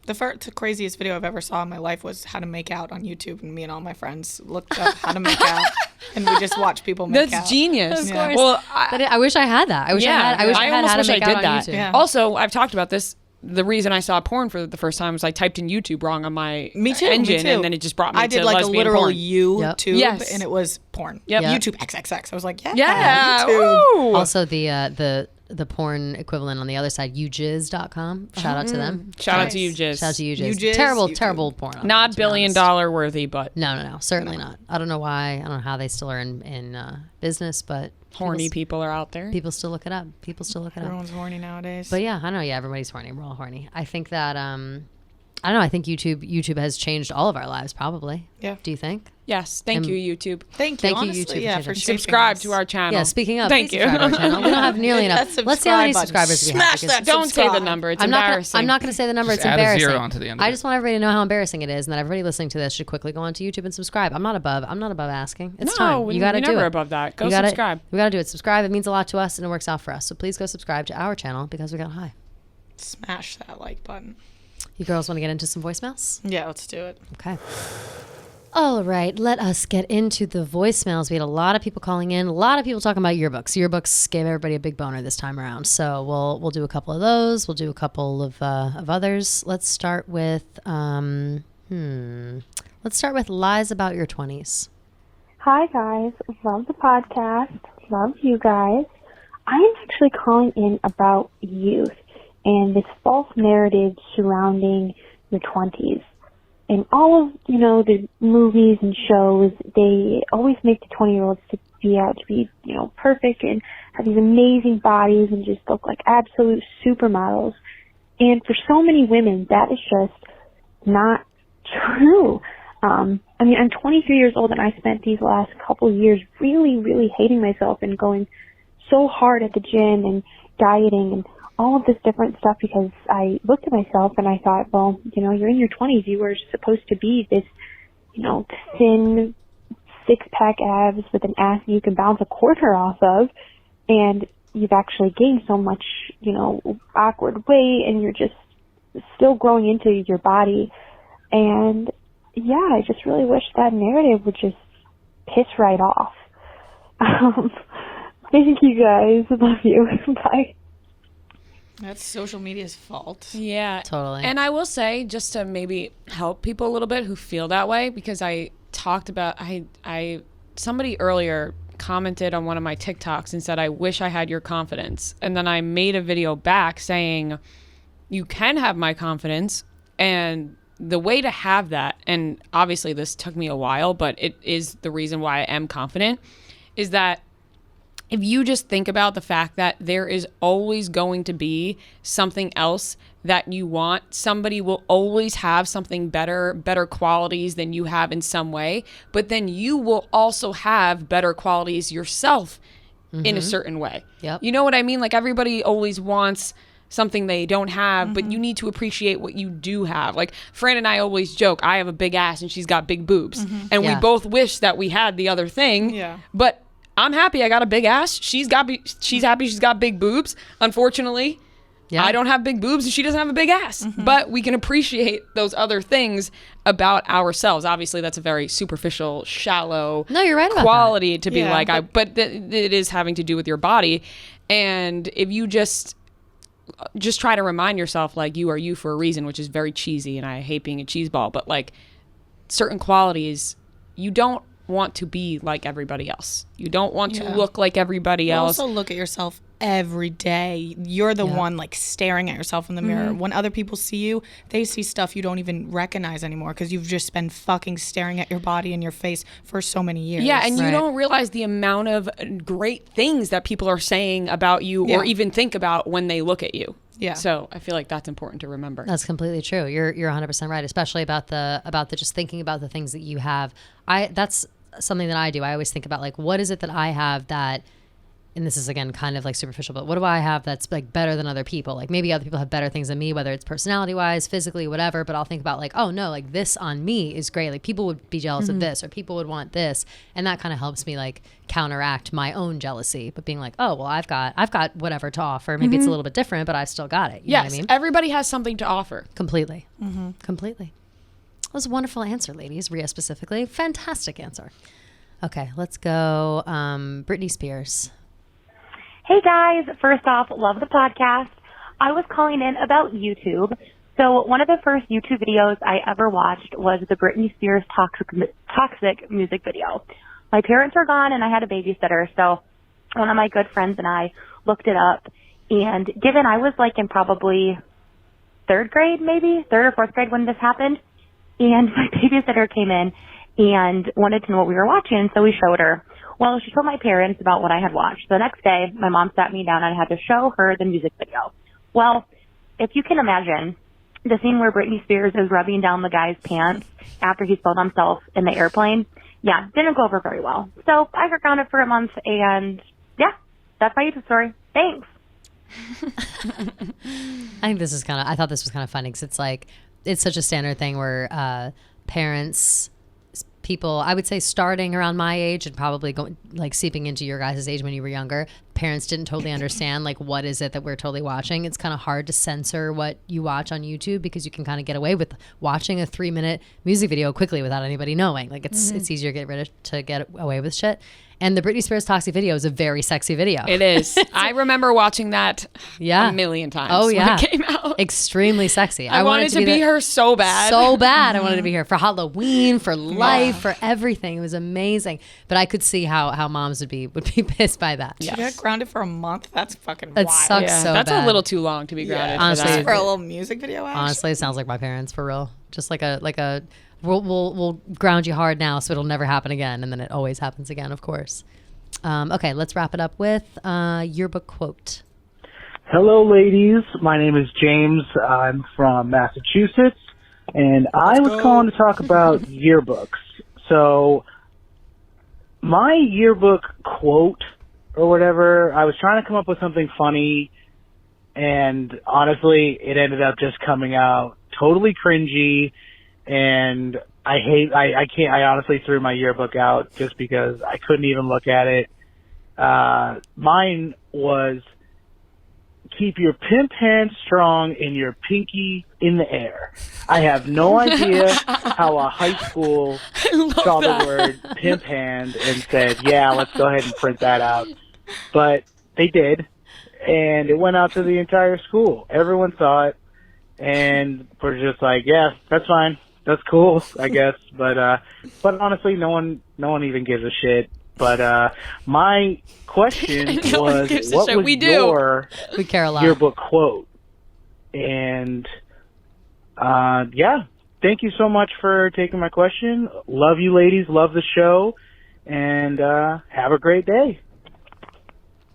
The craziest video I've ever saw in my life was how to make out on YouTube, and me and all my friends looked up how to make out, and we just watched people make out. That's genius. Of course. Well, I wish I had that. I wish I had. I wish I had almost how to wish make I out did on that. YouTube. Yeah. Also, I've talked about this. The reason I saw porn for the first time was I typed in YouTube wrong on my engine, and then it just brought me I to did like a lesbian literal porn. YouTube, Yes. and it was porn. Yep. YouTube XXX. I was like, Yeah. YouTube. Woo! Also, the porn equivalent on the other side, youjizz.com. Shout out to them. Shout out to you, Jizz. Shout out to UJizz. UJizz, Terrible, YouTube. terrible porn. on Not there, to be honest. $1 billion worthy, but No. Certainly not. I don't know why. I don't know how they still are in business, but horny people are out there. people still look it up. Everyone's horny nowadays. But yeah, I know. Yeah, everybody's horny. We're all horny. I think that I don't know. I think YouTube has changed all of our lives. Probably. Yeah. Do you think? Yes, thank you, YouTube. Thank you, Thank you, honestly, YouTube, yeah, for for changing. shaping Subscribe us. to our channel. Yeah. Speaking of, thank please you. subscribe to our channel. We don't have nearly enough. That Let's see how many subscribe subscribers we button. have. Smash that Don't say the subscribe. number. It's I'm not embarrassing. going to say the number. Just It's add a embarrassing. zero onto the end of I it. just want everybody to know how embarrassing it is, and that everybody listening to this should quickly go onto YouTube and subscribe. I'm not above asking. It's No, time. You got to you're do never it. above that. Go You gotta- subscribe. We got to do it. Subscribe. It means a lot to us, and it works out for us. So please go subscribe to our channel because we got high. Smash that like button. You girls want to get into some voicemails? Yeah, let's do it. Okay. All right, let us get into the voicemails. We had a lot of people calling in, a lot of people talking about yearbooks. Yearbooks gave everybody a big boner this time around, so we'll do a couple of those. We'll do a couple of others. Let's start with lies about your 20s. Hi guys, love the podcast, love you guys. I am actually calling in about youth and this false narrative surrounding your 20s. And all of, the movies and shows, they always make the 20-year-olds to be out to be, perfect and have these amazing bodies and just look like absolute supermodels. And for so many women, that is just not true. I'm 23 years old and I spent these last couple of years really, really hating myself and going so hard at the gym and dieting and all of this different stuff because I looked at myself and I thought, well, you're in your 20s. You were supposed to be this, thin, six-pack abs with an ass you can bounce a quarter off of. And you've actually gained so much, awkward weight and you're just still growing into your body. And yeah, I just really wish that narrative would just piss right off. Thank you guys. Love you. Bye. That's social media's fault. Yeah. Totally. And I will say, just to maybe help people a little bit who feel that way, because I talked about, somebody earlier commented on one of my TikToks and said, I wish I had your confidence. And then I made a video back saying, you can have my confidence. And the way to have that, and obviously this took me a while, but it is the reason why I am confident, is that if you just think about the fact that there is always going to be something else that you want, somebody will always have something better qualities than you have in some way, but then you will also have better qualities yourself in a certain way. Yep. You know what I mean? Like everybody always wants something they don't have, but you need to appreciate what you do have. Like Fran and I always joke, I have a big ass and she's got big boobs. And we Yeah. both wish that we had the other thing. Yeah. But I'm happy I got a big ass. She's happy she's got big boobs. Unfortunately, Yeah. I don't have big boobs and she doesn't have a big ass. But we can appreciate those other things about ourselves. Obviously, that's a very superficial, shallow No, you're right about quality to be Yeah, like, but it is having to do with your body. And if you just try to remind yourself, like, you are you for a reason, which is very cheesy, and I hate being a cheeseball, but like certain qualities, you don't want to be like everybody else. You don't want to look like everybody else. Also look at yourself every day. You're the one like staring at yourself in the mirror. When other people see you, they see stuff you don't even recognize anymore because you've just been fucking staring at your body and your face for so many years. Yeah, and you don't realize the amount of great things that people are saying about you or even think about when they look at you. Yeah. So I feel like that's important to remember. That's completely true. You're 100% right, especially about the just thinking about the things that you have. That's something that I do. I always think about like, what is it that I have that, and this is again kind of like superficial, but what do I have that's like better than other people? Like maybe other people have better things than me, whether it's personality wise, physically, whatever, but I'll think about like, oh no, like this on me is great. Like people would be jealous of this, or people would want this. And that kind of helps me like counteract my own jealousy, but being like, oh, well, I've got whatever to offer. Maybe it's a little bit different, but I've still got it. You know what I mean? Everybody has something to offer. Completely. Completely. That was a wonderful answer, ladies. Rhea specifically. Fantastic answer. Okay, let's go. Britney Spears. Hey guys, first off, love the podcast. I was calling in about YouTube. So one of the first YouTube videos I ever watched was the Britney Spears toxic music video. My parents were gone and I had a babysitter, so one of my good friends and I looked it up. And given I was like in probably third or fourth grade when this happened, and my babysitter came in and wanted to know what we were watching, so we showed her. Well, she told my parents about what I had watched. The next day, my mom sat me down and I had to show her the music video. Well, if you can imagine the scene where Britney Spears is rubbing down the guy's pants after he spilled himself in the airplane, didn't go over very well. So I worked on it for a month, and that's my YouTube story. Thanks. I think I thought this was kind of funny because it's like, it's such a standard thing where people, I would say starting around my age and probably going like seeping into your guys' age when you were younger, parents didn't totally understand like what is it that we're totally watching. It's kind of hard to censor what you watch on YouTube because you can kind of get away with watching a 3-minute music video quickly without anybody knowing. Like it's easier to get away with shit. And the Britney Spears toxic video is a very sexy video. It is. I remember watching that a million times. Oh yeah, when it came out. Extremely sexy. I wanted to be her so bad. So bad. I wanted to be her for Halloween, for life, for everything. It was amazing. But I could see how moms would be pissed by that. She got grounded for a month. That's fucking wild. It sucks so bad. That's a little too long to be grounded. Honestly, for a little music video. Honestly, it sounds like my parents for real. Just like a. We'll ground you hard now, so it'll never happen again, and then it always happens again, of course. Okay, let's wrap it up with yearbook quote. Hello, ladies. My name is James. I'm from Massachusetts, and I was calling to talk about yearbooks. So, my yearbook quote, or whatever, I was trying to come up with something funny, and honestly, it ended up just coming out totally cringy, and I honestly threw my yearbook out just because I couldn't even look at it. Mine was, keep your pimp hand strong and your pinky in the air. I have no idea how a high school saw the word pimp hand and said, yeah, let's go ahead and print that out. But they did, and it went out to the entire school. Everyone saw it, and we're just like, yeah, that's fine. That's cool, I guess, but honestly, no one even gives a shit. But my question was, what was your we care a lot. yearbook quote? And thank you so much for taking my question. Love you, ladies. Love the show, and have a great day.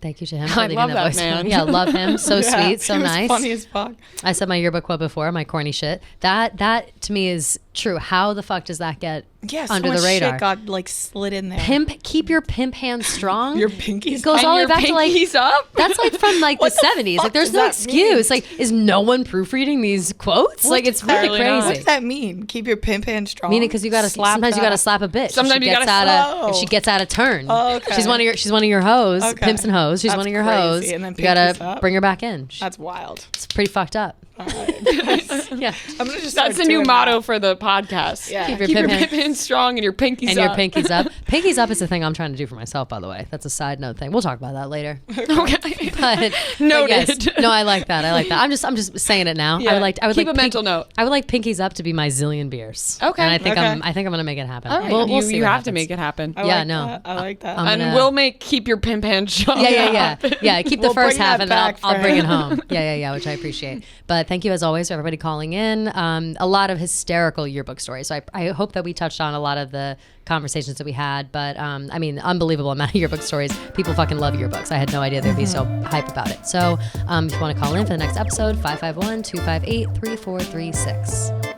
Thank you to him for I leaving love that that voice. man. Yeah, love him. So sweet, so nice. Funny as fuck. I said my yearbook quote before, my corny shit. That to me is true. How the fuck does that get under so the radar? Shit got like slid in there. Keep your pimp hand strong. Your pinkies. It goes all the way back to like up. That's like from like the 70s. Like there's no excuse. Like is no one proofreading these quotes? Like it's really crazy. What does that mean? Keep your pimp hand strong. Meaning because you gotta sometimes you gotta slap a bitch. Sometimes you gotta if she gets out of turn. Oh, okay. She's one of your hoes. Okay. Pimps and hoes. She's That's one of your crazy. hoes. And then you gotta pinkies up? bring her back in. That's wild. It's pretty fucked up. Yeah. I'm gonna just That's the new motto for the podcast. Yeah. Keep your Keep your pip pip strong and your pinkies and up. your pinkies up. Pinkies up is the thing I'm trying to do for myself, by the way. That's a side note thing. We'll talk about that later. Okay. But Noted. yes. No, I like that. I'm just saying it now. Yeah. I would Keep like a mental note. I would like pinkies up to be my zillion beers. Okay. And I think Okay. I'm gonna make it happen. All right. We'll see you what have to happens. make it happen. I Yeah, like no. that. I like that. I'm And gonna- we'll make keep your pimp hand strong. Yeah. Keep the We'll first bring half that and then back I'll for bring it him. home. Yeah, which I appreciate. But thank you as always for everybody calling in. A lot of hysterical yearbook stories. So I hope that we touched on a lot of the conversations that we had. But I mean, unbelievable amount of yearbook stories. People fucking love yearbooks. I had no idea they'd be so hype about it. So if you want to call in for the next episode, 551-258-3436.